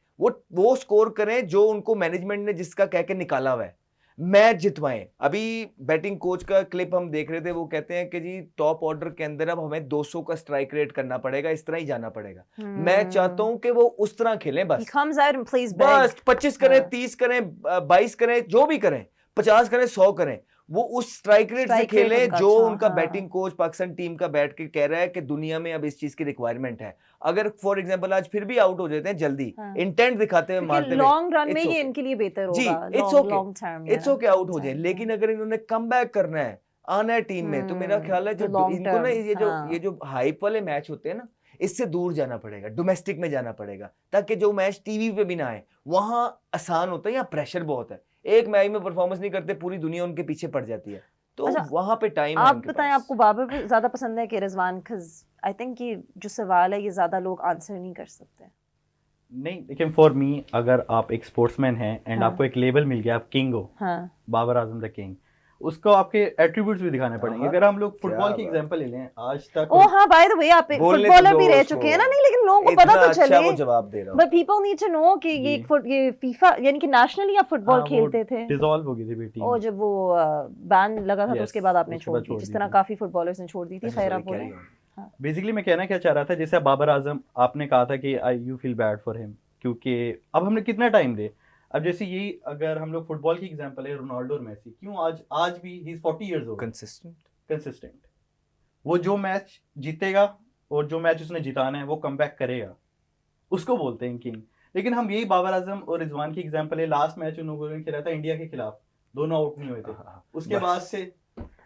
वो स्कोर करें जो उनको मैनेजमेंट ने जिसका कह के निकाला हुआ है, मैच जितवाएं। अभी बैटिंग कोच का क्लिप हम देख रहे थे, वो कहते हैं कि जी टॉप ऑर्डर के अंदर अब हमें 200 का स्ट्राइक रेट करना पड़ेगा, इस तरह ही जाना पड़ेगा। मैं चाहता हूँ कि वो उस तरह खेलें, He बस comes out and plays big. बस 25 करें, हाँ। 30 करें, 22 करें, जो भी करें, 50 करें, 100 करें, वो उस स्ट्राइक रेट से Strike rate खेलें उनका जो अच्छा, उनका हाँ। बैटिंग कोच पाकिस्तान टीम का बैठ के कह रहा है कि दुनिया में अब इस चीज की रिक्वायरमेंट है। अगर फॉर एग्जांपल आज फिर भी आउट हो जाते हैं जल्दी, हाँ। इंटेंट दिखाते हुए, क्योंकि मारते हुए, लॉन्ग रन में it's ये okay. इनके लिए बेहतर जी, होगा, it's long okay, long term it's okay out हो जाए, लेकिन अगर इन्होंने कम बैक करना है, आना है टीम में, तो मेरा ख्याल है the जो long इनको ना term, ये जो हाइप वाले मैच होते हैं ना, इससे दूर जाना पड़ेगा, डोमेस्टिक में जाना पड़ेगा, ताकि जो मैच टीवी पे भी ना आए, वहां आसान होता है, यहाँ प्रेशर बहुत है, एक मैच में परफॉर्मेंस नहीं करते, पूरी दुनिया उनके पीछे पड़ जाती है, तो अच्छा, वहां पे टाइम है आप उनके बताएं पास। आपको बाबर पे ज्यादा पसंद है कि रिजवान? बिकॉज आई थिंक ये जो सवाल है ये ज्यादा लोग आंसर नहीं कर सकते। नहीं, लेकिन फॉर मी अगर आप एक स्पोर्ट्समैन हैं एंड हाँ। आपको एक लेबल मिल गया, आप किंग हो, हाँ बाबर आजम द किंग, उसको आपके एट्रीब्यूट्स भी दिखाने पड़ेंगे। हाँ, अगर हम लोग क्या फुटबॉल की बात। एग्जांपल ले लें, आज तक ओ हाँ, बाय द वे आप एक बोलने तो फुटबॉलर दो भी रह उसको। चुके हैं ना। नहीं, लेकिन लोगों को इतना पता तो अच्छा चले। वो जवाब दे रहा हूँ। But people need to know कि ये ये फीफा यानी कि नेशनली आप फुटबॉल हाँ, वो खेलते थे। डिसॉल्व हो गई थी बेटी। और जब वो बैन लगा था तो Yes, उसके बाद आपने उसके छोड़ बाद दी, छोड़ जिस दी तरह थी। काफी फुटबॉलर्स ने छोड़ दी थी। खैर आप बोले। बेसिकली मैं कहना क्या चाह रहा था, जैसे बाबर आजम आपने कहा था कि I you feel bad for him, क्योंकि अब हमने कितना टाइम दे। अब जैसे यही अगर हम लोग फुटबॉल की एग्जांपल है, रोनाल्डो और मेसी, क्यों आज भी he is 40 years old, consistent. वो जो मैच जीतेगा और जो मैच उसने जिताना है वो कमबैक करेगा, उसको बोलते हैं किंग। लेकिन हम यही बाबर आजम और रिजवान की एग्जांपल है, लास्ट मैच उन्होंने खेला था इंडिया के खिलाफ, दोनों आउट नहीं हुए थे, उसके बाद से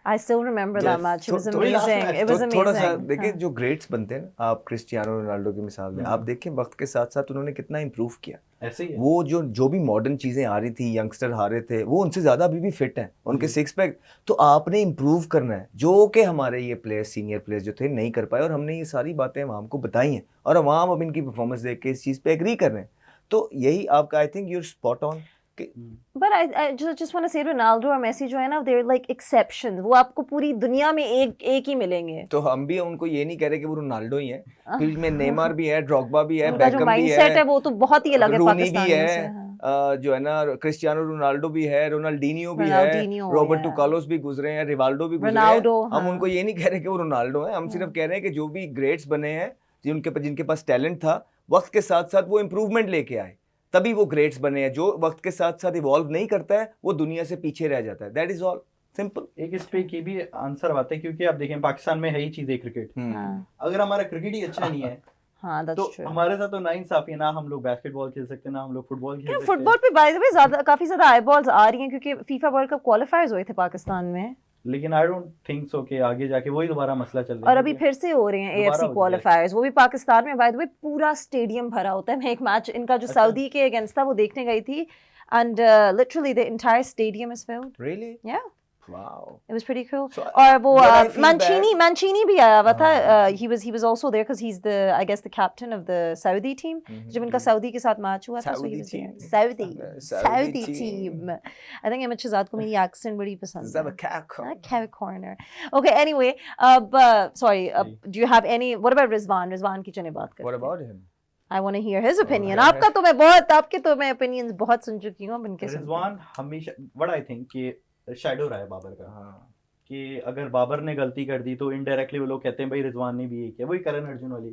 I still remember that match. It was वही last amazing. match, It was थोड़ा सा amazing. देखिए, हाँ। जो ग्रेट्स बनते हैं ना, आप क्रिस्टियानो रोनाल्डो की मिसाल में आप देखें, वक्त के साथ साथ उन्होंने कितना इंप्रूव किया। ऐसे ही है। वो जो भी मॉडर्न चीजें आ रही थी, यंगस्टर आ रहे थे, वो उनसे ज्यादा अभी भी फिट हैं, उनके सिक्स पैक। तो आपने इंप्रूव करना है, जो कि हमारे ये प्लेयर्स, सीनियर प्लेयर्स जो थे नहीं कर पाए, और हमने ये सारी बातें अवाम को बताई हैं, और अवाम अब इनकी परफॉर्मेंस देख के इस चीज पे एग्री कर रहे हैं। तो यही आपका, I think you are spot on. But I just want to say Ronaldo और मेसी जो है ना, they're like exceptions. वो आपको पूरी दुनिया में एक ही मिलेंगे। तो हम भी उनको ये नहीं कह रहे कि वो रोनाल्डो ही है, फील्ड में नेमार भी है, ड्रॉगबा भी है, उनका जो बेकम भी माइंडसेट है है, वो तो बहुत ही अलग है रूनी भी पाकिस्तानियों से। है, जो है ना क्रिस्टियानो रोनाल्डो भी है, रोनाल्डीनियो भी है, रोनाल्डीनियो, रॉबर्टो yeah. कार्लोस भी गुजरे हैं, रिवाल्डो भी गुजरे हैं। रोनाल्डो, हम हाँ। उनको ये नहीं कह रहे कि वो रोनाल्डो है, हम सिर्फ कह रहे हैं कि जो भी ग्रेट्स बने हैं, जिनके पास टैलेंट था, वक्त के साथ साथ वो इंप्रूवमेंट लेके आए, तभी वो ग्रेट्स बने हैं। जो वक्त के साथ साथ इवॉल्व नहीं करता है, वो दुनिया से पीछे रह जाता है। That is all, simple. एक इस पे की भी आंसर आता है, क्योंकि आप देखें पाकिस्तान में है ही चीज है क्रिकेट। हाँ, अगर हमारा क्रिकेट ही अच्छा नहीं है हाँ, that's तो true. हमारे साथ तो नाइंसाफी है, ना हम लोग बास्केटबॉल खेल सकते हैं, ना हम लोग फुटबॉल खेल सकते हैं। फुटबॉल पे बाय द वे काफी ज्यादा आई बॉल्स आ रही हैं, क्योंकि फीफा वर्ल्ड कप क्वालिफायर्स हुए थे पाकिस्तान में, लेकिन आई डोंट थिंक सो कि आगे जाके वही दोबारा मसला चल रहा है। और अभी फिर से हो रहे हैं दोबारा AFC हो क्वालिफायर्स, वो भी पाकिस्तान में। बाय द वे पूरा स्टेडियम भरा होता है। मैं एक मैच इनका जो अच्छा। सऊदी के अगेंस्ट था वो देखने गई थी, and literally the entire stadium is filled. Really? Yeah. Wow. It was pretty cool. So, और वो what I feel Mancini भी आया हुआ था। हाँ। He was also there because he's I guess the captain of the Saudi team. जब इनका Saudi के साथ मैच हुआ था, so he was there. Saudi team. I think Ahmad को मेरी accent बड़ी पसंद है. Carry corner. Okay, anyway, sorry. Do you have any? What about Rizwan? Rizwan की चने बात करते What हैं. about him? I want to hear his opinion. yeah. आपके तो मैं opinions बहुत सुन चुकी हूँ, अब इनके सुनते हैं. रिजवान हमेशा व्हाट आई थिंक कि शैडो रहा है बाबर का। हाँ। कि अगर बाबर ने गलती कर दी तो इनडायरेक्टली वो लोग कहते हैं भाई रिजवान ने भी यही किया, वही करण अर्जुन वाली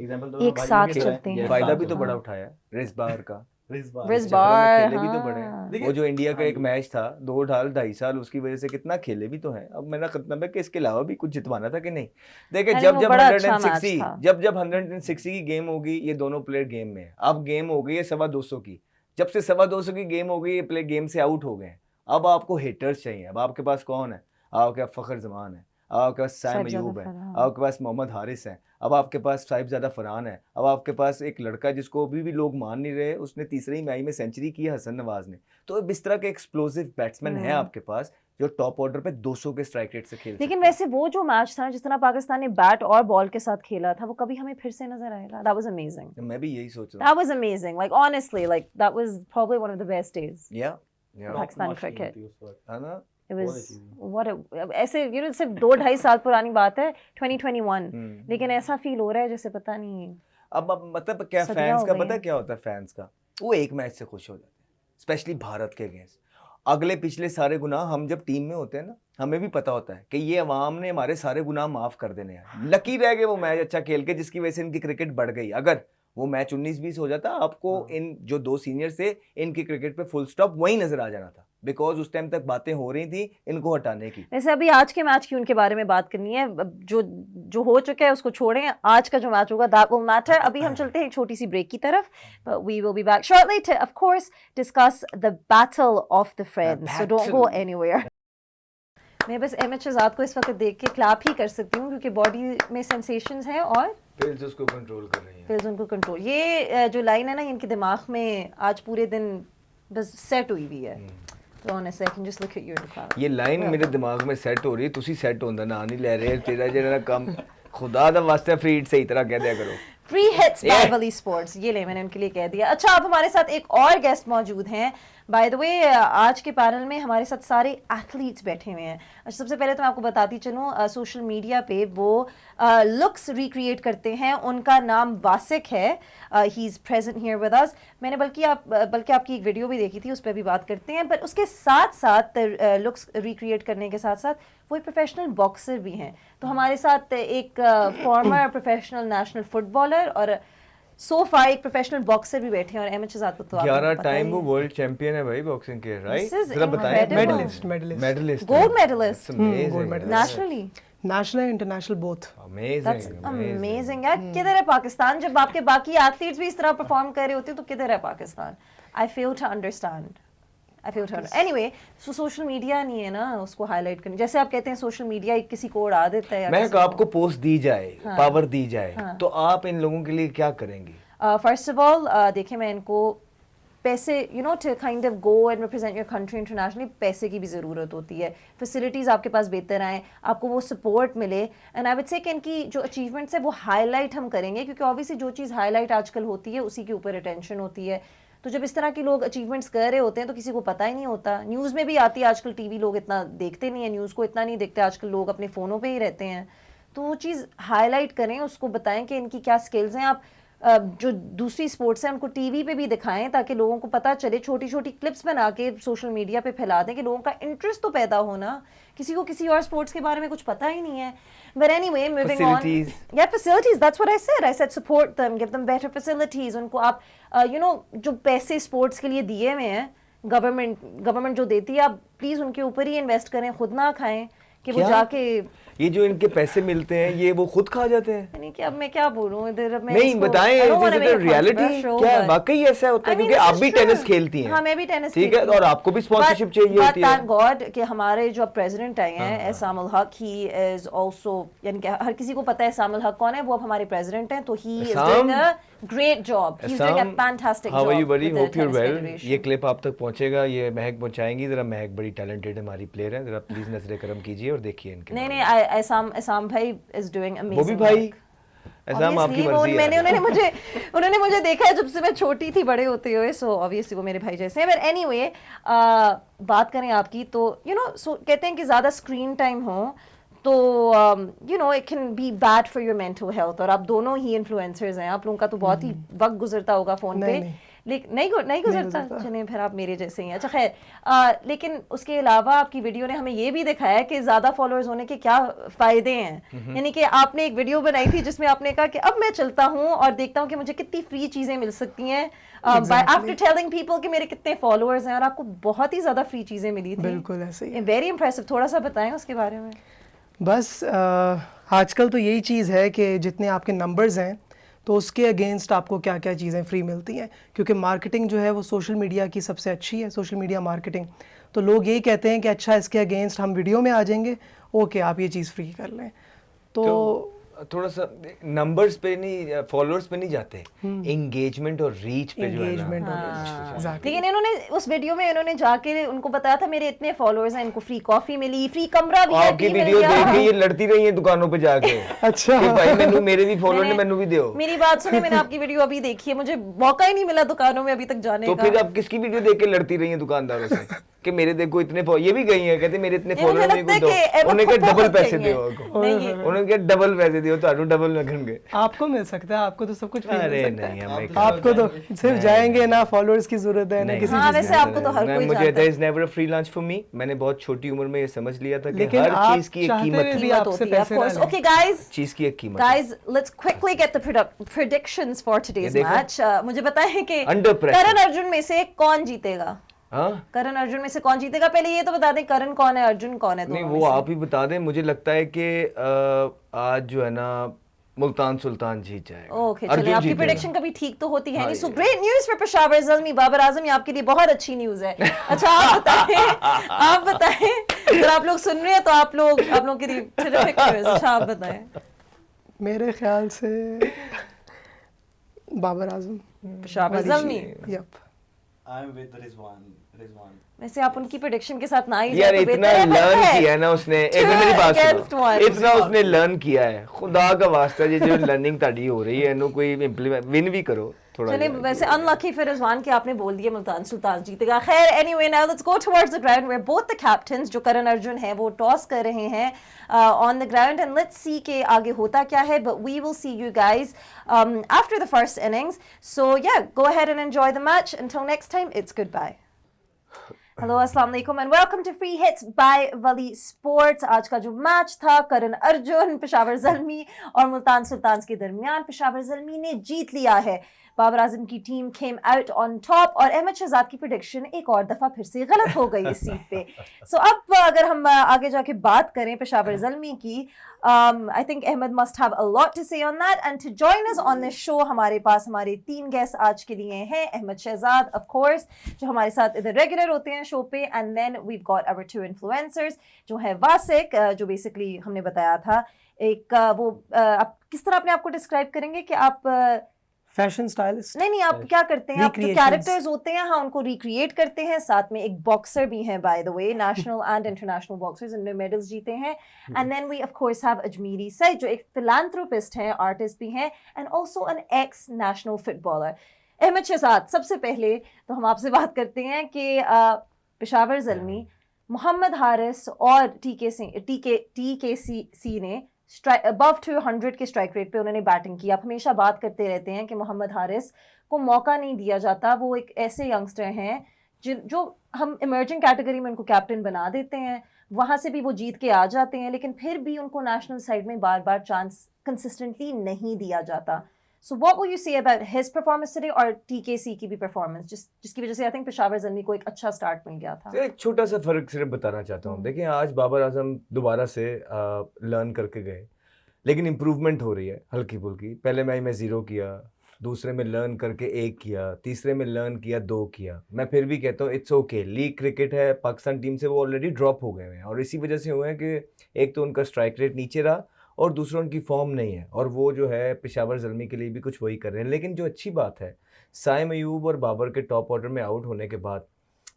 एग्जांपल। दोनों एक भाइयों साथ के रहे चलते हैं। yes, फायदा साथ भी तो चलते बड़ा हैं। उठाया रिजबार का। रिजवान रिजवान, खेले भी तो बड़े हैं। हाँ। वो जो इंडिया का एक हाँ। मैच था 2.5 साल, उसकी वजह से कितना खेले भी तो हैं। अब मेरा मतलब है कि इसके अलावा भी कुछ जितवाना था कि नहीं। देखिए, अरे जब वो जब बड़ा अच्छा 160 मैच था। जब 160 की गेम होगी, ये दोनों प्लेयर गेम में है। अब गेम हो गई है 225 की। जब से 225 की गेम हो गई, ये प्लेयर गेम से आउट हो गए हैं। अब आपको हिटर्स चाहिए। अब आपके पास कौन है? आपके पास फखर जमान है, आपके पास सैम अयूब है, आपके पास मोहम्मद हारिस है, अब आपके पास साहिबजादा फरहान है, अब आपके पास एक लड़का जिसको अभी भी लोग मान नहीं रहे, उसने तीसरे ही मैच में सेंचुरी की है, हसन नवाज ने। तो अब इस तरह के एक्सप्लोसिव बैट्समैन है आपके पास जो टॉप ऑर्डर पे 200 के स्ट्राइक रेट से खेल सकते लेकिन हैं। वैसे वो जो मैच था, जिस तरह पाकिस्तान ने बैट और बॉल के साथ खेला था, वो कभी हमें फिर से नजर आएगा? That was amazing. मैं भी यही सोच रहा हूँ। That was amazing. Like honestly, like that was probably one of the best days. या Top Pakistan notch team cricket. थी उस वक्त। है ना? It was ऐसे सिर्फ 2-2.5 साल पुरानी बात है, 2021, लेकिन ऐसा फील हो रहा है जैसे पता नहीं अब मतलब क्या सदियां फैंस हो का गई पता है हैं। क्या होता है? फैंस का वो एक मैच से खुश हो जाते हैं, स्पेशली भारत के अगेंस्ट। अगले पिछले सारे गुनाह हम जब टीम में होते हैं ना, हमें भी पता होता है कि ये अवाम ने हमारे सारे गुनाह माफ कर देने हैं। लकी रह गए वो मैच अच्छा खेल के, जिसकी वजह से इनकी क्रिकेट बढ़ गई। अगर वो मैच 19-20 हो जाता, आपको इन जो 2 सीनियर थे इनकी क्रिकेट पे फुल स्टॉप वहीं नजर आ जाना था, बिकॉज उस टाइम तक बातें हो रही थी इनको हटाने की। वैसे अभी आज के मैच की उनके बारे में बात करनी है। अब जो हो चुका है उसको छोड़ें, आज का जो मैच होगा दैट विल मैटर। अभी हम चलते हैं एक छोटी सी ब्रेक की तरफ, but we will be back shortly to of course discuss the battle of the friends, so don't go anywhere. मैं बस एमएच शहजाद को इस वक्त देख के क्लैप ही कर सकती हूँ क्योंकि बॉडी में सेंसेशंस हैं और फिल्स उसको कंट्रोल कर रही हैं। फिल्स उनको कंट्रोल। ये जो लाइन है ना, इनके दिमाग में आज पूरे दिन बस सेट हुई हुई है। तो honestly, I can just look at you in the crowd. ये लाइन मेरे दिमाग में सेट हो रही है, तुसी सेट होंदा ना नहीं ले रहे तेरा जेड़ा काम खुदा दा वास्ते फ्री हिट सही तरह कह दिया करो। Free hits by Wali sports, ये ले मैंने उनके लिए कह दिया। अच्छा, अब हमारे साथ एक और गेस्ट मौजूद हैं। बाय द वे, आज के पैनल में हमारे साथ सारे एथलीट्स बैठे हुए हैं। अच्छा, सबसे पहले तो मैं आपको बताती चलूँ, सोशल मीडिया पे वो लुक्स रिक्रिएट करते हैं। उनका नाम वासिक है, he is present here with us. मैंने बल्कि आपकी एक वीडियो भी देखी थी, उस पर भी बात करते हैं। पर उसके साथ साथ लुक्स रिक्रिएट करने के साथ साथ वो एक प्रोफेशनल बॉक्सर भी हैं। तो हमारे साथ एक फॉर्मर प्रोफेशनल नेशनल फुटबॉलर और सोफा एक प्रोफेशनल बॉक्सर भी बैठे हैं। और एमएच शहजाद को तो आपको 11 पता टाइम ही वो है। वर्ल्ड चैंपियन है भाई बॉक्सिंग के, राइट? This is जरा बताएं। incredible. Medalist Gold medalist. Amazing Nationally. National international both. That's amazing यार। किधर है पाकिस्तान जब आपके बाकी एथलीट्स भी इस तरह परफॉर्म कर रहे होते हैं? तो किधर है Pakistan? I fail to understand. Anyway, so social media नहीं है ना उसको हाईलाइट करने। जैसे आप कहते हैं सोशल मीडिया किसी को उड़ा देता है या मैं किसी को- आपको पोस्ट दी जाए, पावर दी जाए, तो आप इन लोगों के लिए क्या करेंगी? फर्स्ट ऑफ ऑल देखिए, मैं इनको पैसे to kind of go and represent your country internationally, पैसे की भी ज़रूरत होती है। फैसिलिटीज़ आपके पास बेहतर आएँ, आपको वो सपोर्ट मिले। एंड आई वुड से कि इनकी जो अचीवमेंट्स है वो हाईलाइट हम करेंगे, क्योंकि ऑब्वियसली जो चीज़ हाईलाइट आजकल होती है उसी के ऊपर अटेंशन होती है। तो जब इस तरह के लोग अचीवमेंट्स कर रहे होते हैं तो किसी को पता ही नहीं होता। न्यूज़ में भी आती है आजकल, टीवी लोग इतना देखते नहीं है, न्यूज़ को इतना नहीं देखते आजकल, लोग अपने फ़ोनों पे ही रहते हैं। तो वो चीज़ हाईलाइट करें, उसको बताएं कि इनकी क्या स्किल्स हैं। आप जो दूसरी स्पोर्ट्स हैं उनको टीवी पे भी दिखाएं ताकि लोगों को पता चले। छोटी छोटी क्लिप्स बना के सोशल मीडिया पे फैला दें कि लोगों का इंटरेस्ट तो पैदा होना। किसी को किसी और स्पोर्ट्स के बारे में कुछ पता ही नहीं है। But anyway, moving on. Facilities. That's what I said. I said support them, give them better facilities. उनको आप जो पैसे स्पोर्ट्स के लिए दिए हुए हैं गवर्नमेंट जो देती है, आप प्लीज उनके ऊपर ही इन्वेस्ट करें, खुद ना खाएं कि वो जाके ये जो इनके पैसे मिलते हैं ये वो खुद खा जाते हैं। नहीं कि अब मैं क्या बोलूं इधर। अब मैं नहीं इसको- बताएं, I don't wanna make a reality controversial, क्या है? but- वाकई ऐसा होता है? I mean, क्योंकि this आप is भी true. टेनिस खेलती हैं। हाँ, मैं भी टेनिस ठीक है, खेलती हूँ। और आपको भी स्पॉन्सरशिप चाहिए But होती है। thank God कि हमारे जो प्रेसिडेंट आए हैं एहसान ul Haq, he is also, यानी कि हर किसी को पता है एहसान उल हक कौन है, वो अब हमारे प्रेसिडेंट हैं। तो he is doing a great job. He's doing a fantastic How job are you buddy? with the Hope you're tennis well. federation. ये क्लिप आप तक पहुंचेगा, ये महक पहुंचाएंगी। जरा महक बड़ी टैलेंटेड हमारी प्लेयर है, जरा प्लीज नजरे करम कीजिए और देखिए इनके। नहीं एहसान भाई is doing amazing. वो भी भाई work. एहसान आपकी Obviously, मर्जी है। उन्होंने मुझे देखा है जब से मैं छोटी थी बड़े होते हुए, सो ऑब्वियसली वो मेरे भाई जैसे हैं। बट एनीवे, बात करें आपकी तो कहते हैं कि ज़्यादा स्क्रीन टाइम हो तो it can be bad for your mental health. और आप दोनों ही इन्फ्लुएंसर्स हैं, आप लोगों का तो बहुत ही वक्त गुजरता होगा फ़ोन पे। लेकिन नहीं गुजरता, चलिए फिर आप मेरे जैसे ही हैं। अच्छा खैर, लेकिन उसके अलावा आपकी वीडियो ने हमें ये भी दिखाया कि ज़्यादा फॉलोअर्स होने के क्या फ़ायदे हैं। यानी कि आपने एक वीडियो बनाई थी जिसमें आपने कहा कि अब मैं चलता हूँ और देखता हूँ कि मुझे कितनी फ्री चीज़ें मिल सकती हैं बाय आफ्टर टेलिंग पीपल कि मेरे कितने फॉलोअर्स हैं, और आपको बहुत ही ज़्यादा फ्री चीज़ें मिली थी। बिल्कुल ऐसे ही। Very impressive. थोड़ा सा बताएं उसके बारे में। बस आजकल तो यही चीज़ है कि जितने आपके नंबर्स हैं तो उसके अगेंस्ट आपको क्या क्या चीज़ें फ्री मिलती हैं, क्योंकि मार्केटिंग जो है वो सोशल मीडिया की सबसे अच्छी है, सोशल मीडिया मार्केटिंग। तो लोग यही कहते हैं कि अच्छा इसके अगेंस्ट हम वीडियो में आ जाएंगे, ओके आप ये चीज़ फ्री कर लें। तो थोड़ा सा नंबर्स पे नहीं, फॉलोअर्स पे नहीं जाते, एंगेजमेंट और रीच पे जो है एंगेजमेंट ना। एग्जैक्टली। लेकिन इन्होंने उस वीडियो में इन्होंने जाके उनको बताया था मेरे इतने फॉलोअर्स हैं, इनको फ्री कॉफी मिली, फ्री कमरा भी आपकी वीडियो देख के ये लड़ती रही है दुकानों पे जाके। अच्छा कि भाई मैनू मेरे भी फॉलोअर ने मैनू भी दियो। मेरी बात सुने, मैंने आपकी वीडियो अभी देखी है, मुझे मौका ही नहीं मिला दुकानों में अभी तक जाने तो का। फिर आप किसकी वीडियो देख के लड़ती रही हैं दुकानदारों से? कि मेरे देखो इतने ये भी गई हैं, कहते मेरे इतने ये मुझे फॉलोअर नहीं लगता है कोई दो, कि एबा उन्हें क्या बहुत डबल गई पैसे हैं। दियो उनको, नहीं उन्होंने क्या डबल पैसे दियो, तो डबल लगनगे। आपको मिल सकता है, आपको तो सब कुछ free मिल अरे सकता है। नहीं, हमें आपको तो सिर्फ जाएंगे ना, फॉलोअर्स की जरूरत है ना किसी हाँ, चीज वैसे की। आपको तो हर कोई मुझे जानता there है। is never a free lunch for me। मैंने बहुत छोटी उम्र में ये समझ लिया था कि लेकिन हर आप चीज की एक चाहते कीमत हुए है, भी कीमत आपसे होती है, of पैसे ना course. लें। Okay, guys. चीज की एक कीमत है। Guys, let's quickly get the predictions for today's देखा? match. मुझे बताएं कि Under pressure। करण अर्जुन में से कौन जीतेगा? हाँ करण अर्जुन में से कौन जीतेगा? पहले ये तो बता दें करण कौन है, अर्जुन कौन है नहीं, दोनों वो में से? आप ही बता दें। मुझे लगता है कि आज जो है ना मुल्तान सुल्तान जीत जाएगा। ओके, चलिए अर्जुन आपकी जीतेगा। प्रेडिक्शन कभी ठीक तो होती है हाँ, नहीं। सो ये- great news for Peshawar Zalmi. Babar Azam, ये आपके लिए बहुत अच्छी न्यूज़ है। अच्छा, आप बताएं अगर आप लोग सुन रहे हैं तो आप लोगों के लिए terrific न्यूज़। अच्छा, आप बताएं। मेरे ख्याल से Babar Azam. Peshawar Zalmi. Yup. I am with Rizwan. वैसे आप उनकी प्रेडिक्शन के साथ ना ही यार जाए तो इतना बेहतर है, but लर्न है। किया है ना उसने, एक Two मेरी बात against सुनो, one। इतना उसने लर्न किया है, खुदा का वास्ता जी जो लर्निंग ताड़ी हो रही है, इन्हों कोई इम्प्लीमेंट विन भी करो थोड़ा। चलिए, वैसे अनलकी फिर रिजवान के आपने बोल दिया मुल्तान सुल्तान जीतेगा। खैर, anyway, now let's go towards the ground where both the captains, जो करण अर्जुन है वो टॉस कर रहे हैं on the ground, and let's see के आगे होता क्या है, but we will see you guys after the first innings. So yeah, go ahead and enjoy the match. Until next time, it's goodbye. Hello, अस्सलाम वालेकुम and welcome to free hits by Wali sports. आज का जो match था करण अर्जुन, पेशावर ज़ल्मी और मुल्तान सुल्तान के दरमियान, पेशावर ज़ल्मी ने जीत लिया है। बाबर आजम की team came out on top और अहमद शहजाद की प्रेडिक्शन एक और दफ़ा फिर से गलत हो गई इस सीट पे। सो अब अगर हम आगे जाके बात करें पेशावर ज़ल्मी की, I think Ahmed must have a lot to say on that. And to join us on this show हमारे पास हमारे 3 गेस्ट आज के लिए हैं। अहमद शहजाद ऑफ कोर्स, जो हमारे साथ इधर रेगुलर होते हैं शो पे, and then we got our 2 influencers, जो है वासिक, जो बेसिकली हमने बताया था एक आप किस तरह अपने आप को डिस्क्राइब करेंगे कि आप फैशन स्टाइलिस्ट। नहीं, आप क्या करते हैं? आप जो Recreations। कैरेक्टर्स होते हैं, हाँ, उनको रिक्रिएट करते हैं। साथ में एक बॉक्सर भी हैं, by the way, national and international boxers, इनमें मेडल्स जीते हैं। And then we of course have Ajmeri Saeed, जो एक फिलैंथ्रोपिस्ट हैं, आर्टिस्ट भी हैं, and also an ex national footballer. Ahmed Shahzad, सबसे पहले तो हम आपसे बात करते हैं कि पेशावर ज़ल्मी, मोहम्मद हारिस और टीकेसी ने अबव 200 के स्ट्राइक रेट पे उन्होंने बैटिंग की। आप हमेशा बात करते रहते हैं कि मोहम्मद हारिस को मौका नहीं दिया जाता। वो एक ऐसे यंगस्टर हैं जो हम इमर्जिंग कैटेगरी में उनको कैप्टन बना देते हैं, वहाँ से भी वो जीत के आ जाते हैं, लेकिन फिर भी उनको नेशनल साइड में बार बार चांस कंसिस्टेंटली नहीं दिया जाता। So what will you say about his performance today और टीकेसी की भी परफॉर्मेंस, जिसकी वजह से आई थिंक पेशावर ज़ल्मी को एक अच्छा स्टार्ट मिल गया था? एक छोटा सा फर्क सिर्फ बताना चाहता हूँ। देखिए, आज बाबर आजम दोबारा से लर्न करके गए, लेकिन इम्प्रूवमेंट हो रही है हल्की फुल्की। पहले मैच में 0 किया, दूसरे में लर्न करके 1 किया, तीसरे में लर्न किया 2 किया। मैं फिर भी कहता हूँ इट्स ओके। लीग क्रिकेट है, पाकिस्तान टीम से वो ऑलरेडी ड्रॉप हो गए हैं, और इसी वजह से हुए हैं कि एक तो उनका स्ट्राइक रेट नीचे रहा और दूसरा उनकी फॉर्म नहीं है, और वो जो है पेशावर ज़ल्मी के लिए भी कुछ वही कर रहे हैं। लेकिन जो अच्छी बात है, साइम अयूब और बाबर के टॉप ऑर्डर में आउट होने के बाद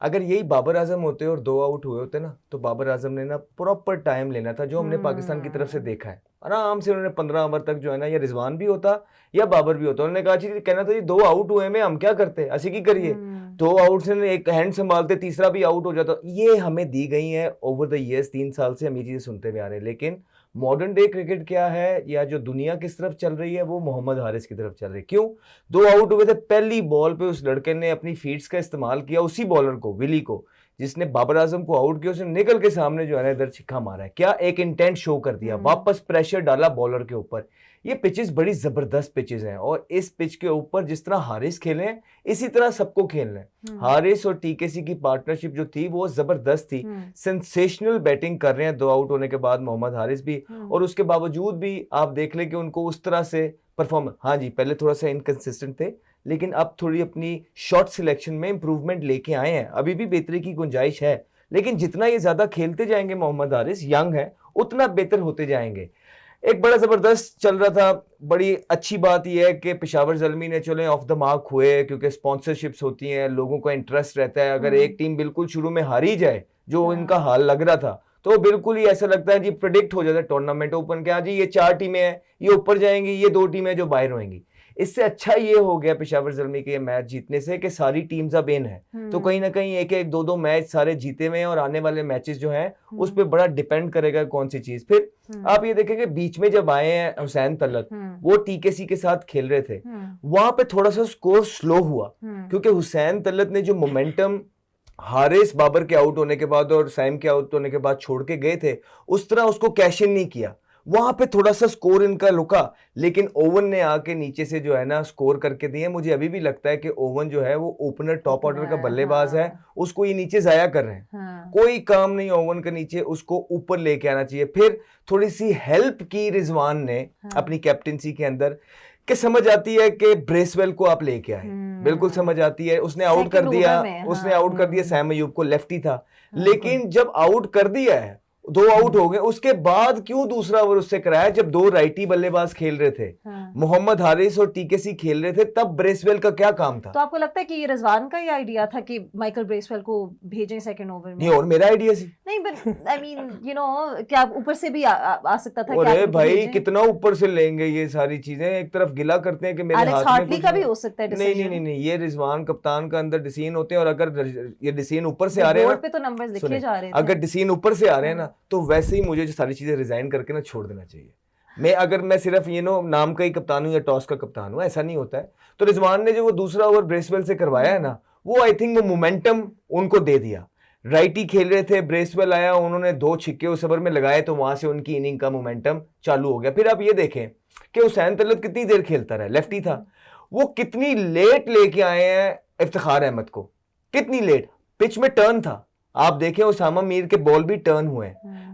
अगर यही बाबर आजम होते और 2 आउट हुए होते ना, तो बाबर आजम ने ना प्रॉपर टाइम लेना था, जो हमने पाकिस्तान की तरफ से देखा है। आराम से उन्होंने 15 ओवर तक जो है ना, या रिजवान भी होता या बाबर भी होता, उन्होंने कहा जी कहना था जी 2 आउट हुए में हम क्या करते, असी की करिए। 2 आउट से एक हैंड संभालते, तीसरा भी आउट हो जाता। ये हमें दी गई है ओवर द ईयर्स, 3 साल से हम ये चीज़ें सुनते हुए आ रहे हैं। लेकिन मॉडर्न डे क्रिकेट क्या है, या जो दुनिया किस तरफ चल रही है, वो मोहम्मद हारिस की तरफ चल रही है। क्यों? 2 आउट हुए थे, पहली बॉल पे उस लड़के ने अपनी फीट्स का इस्तेमाल किया, उसी बॉलर को, विली को, जिसने बाबर आजम को आउट किया, उसने निकल के सामने जो है ना इधर छिक्का मारा है। क्या एक इंटेंट शो कर दिया, वापस प्रेशर डाला बॉलर के ऊपर। ये पिचेस बड़ी जबरदस्त पिचेस हैं, और इस पिच के ऊपर जिस तरह हारिस खेले हैं, इसी तरह सबको खेलना है। हारिस और टीकेसी की पार्टनरशिप जो थी वो जबरदस्त थी। सेंसेशनल बैटिंग कर रहे हैं 2 आउट होने के बाद मोहम्मद हारिस भी, और उसके बावजूद भी आप देख लें कि उनको उस तरह से परफॉर्म, हाँ जी पहले थोड़ा सा इनकंसिस्टेंट थे, लेकिन अब थोड़ी अपनी शॉट सिलेक्शन में इंप्रूवमेंट लेके आए हैं। अभी भी बेहतरी की गुंजाइश है, लेकिन जितना ये ज्यादा खेलते जाएंगे, मोहम्मद हारिस यंग है, उतना बेहतर होते जाएंगे। एक बड़ा जबरदस्त चल रहा था। बड़ी अच्छी बात यह है कि पेशावर ज़ल्मी ने चले ऑफ द मार्क हुए, क्योंकि स्पॉन्सरशिप्स होती हैं, लोगों का इंटरेस्ट रहता है। अगर एक टीम बिल्कुल शुरू में हारी जाए, जो इनका हाल लग रहा था, तो बिल्कुल ही ऐसा लगता है जी प्रेडिक्ट हो जाता है टूर्नामेंट ओपन के, हाँ जी ये 4 टीमें हैं, ये ऊपर जाएंगी, ये 2 टीमें जो बाहर होंगी। इससे अच्छा ये हो गया पेशावर ज़ल्मी के ये मैच जीतने से कि सारी टीम्स अब इन है, तो कहीं ना कहीं एक एक दो मैच सारे जीते हुए हैं और आने वाले मैचेस जो हैं उस पर बड़ा डिपेंड करेगा कौन सी चीज। फिर आप ये देखेंगे बीच में जब आए हैं हुसैन तलत, वो टीकेसी के साथ खेल रहे थे, वहां पे थोड़ा सा स्कोर स्लो हुआ क्योंकि हुसैन तलत ने जो मोमेंटम हारिस बाबर के आउट होने के बाद और सैम के आउट होने के बाद छोड़ के गए थे, उस तरह उसको कैश इन नहीं किया, वहां पे थोड़ा सा स्कोर इनका रुका। लेकिन ओवन ने आके नीचे से जो है ना स्कोर करके दिए। मुझे अभी भी लगता है कि ओवन जो है वो ओपनर टॉप ऑर्डर का बल्लेबाज है, उसको ये नीचे जाया कर रहे हैं, कोई काम नहीं ओवन के नीचे, उसको ऊपर लेके आना चाहिए। फिर थोड़ी सी हेल्प की रिजवान ने अपनी कैप्टनसी के अंदर, कि समझ आती है कि ब्रेसवेल को आप लेके आए, बिल्कुल समझ आती है। उसने आउट कर दिया, उसने आउट कर दिया सैम अयूब को, लेफ्टी था, लेकिन जब आउट कर दिया है, 2 आउट हो गए, उसके बाद क्यों दूसरा ओवर उससे कराया जब 2 राइटी बल्लेबाज खेल रहे थे, मोहम्मद हारिस और टीकेसी खेल रहे थे, तब ब्रेसवेल का क्या काम था? तो आपको लगता है कि ये रिजवान का ही आइडिया था कि माइकल ब्रेसवेल को भेजें सेकंड ओवर में? नहीं, और मेरा आइडिया सी नहीं, but I mean you know क्या ऊपर से भी आ सकता था? अरे भाई कितना ऊपर से लेंगे ये सारी चीजें, एक तरफ गिला करते हैं कि मेरे एलेक्स हाथ में हार्टली कुछ का भी हो सकता है नहीं नहीं नहीं नहीं, ये रिजवान कप्तान का अंदर डिसीजन होते हैं, और अगर ये डिसीजन ऊपर से आ रहे हैं बोर्ड पे तो नंबर्स लिखे जा रहे थे, अगर डिसीजन ऊपर से आ रहे हैं ना, तो वैसे ही मुझे जो सारी चीजें रिजाइन करके ना छोड़ देना चाहिए। अगर मैं सिर्फ नाम का ही कप्तान हूँ या टॉस का कप्तान हूँ, ऐसा नहीं होता है। तो रिजवान ने जो वो दूसरा ओवर ब्रेसवेल से करवाया है ना, वो आई थिंक वो मोमेंटम उनको दे दिया। राइटी खेल रहे थे, ब्रेसवेल आया, उन्होंने 2 छिक्के उस ओवर में लगाए, तो वहां से उनकी इनिंग का मोमेंटम चालू हो गया। फिर आप ये देखें कि हुसैन तलत कितनी देर खेलता रहा, लेफ्टी था, वो कितनी लेट लेके आए हैं इफ्तिखार अहमद को, कितनी लेट। पिच में टर्न था, आप देखें उसामा मीर के बॉल भी टर्न हुए,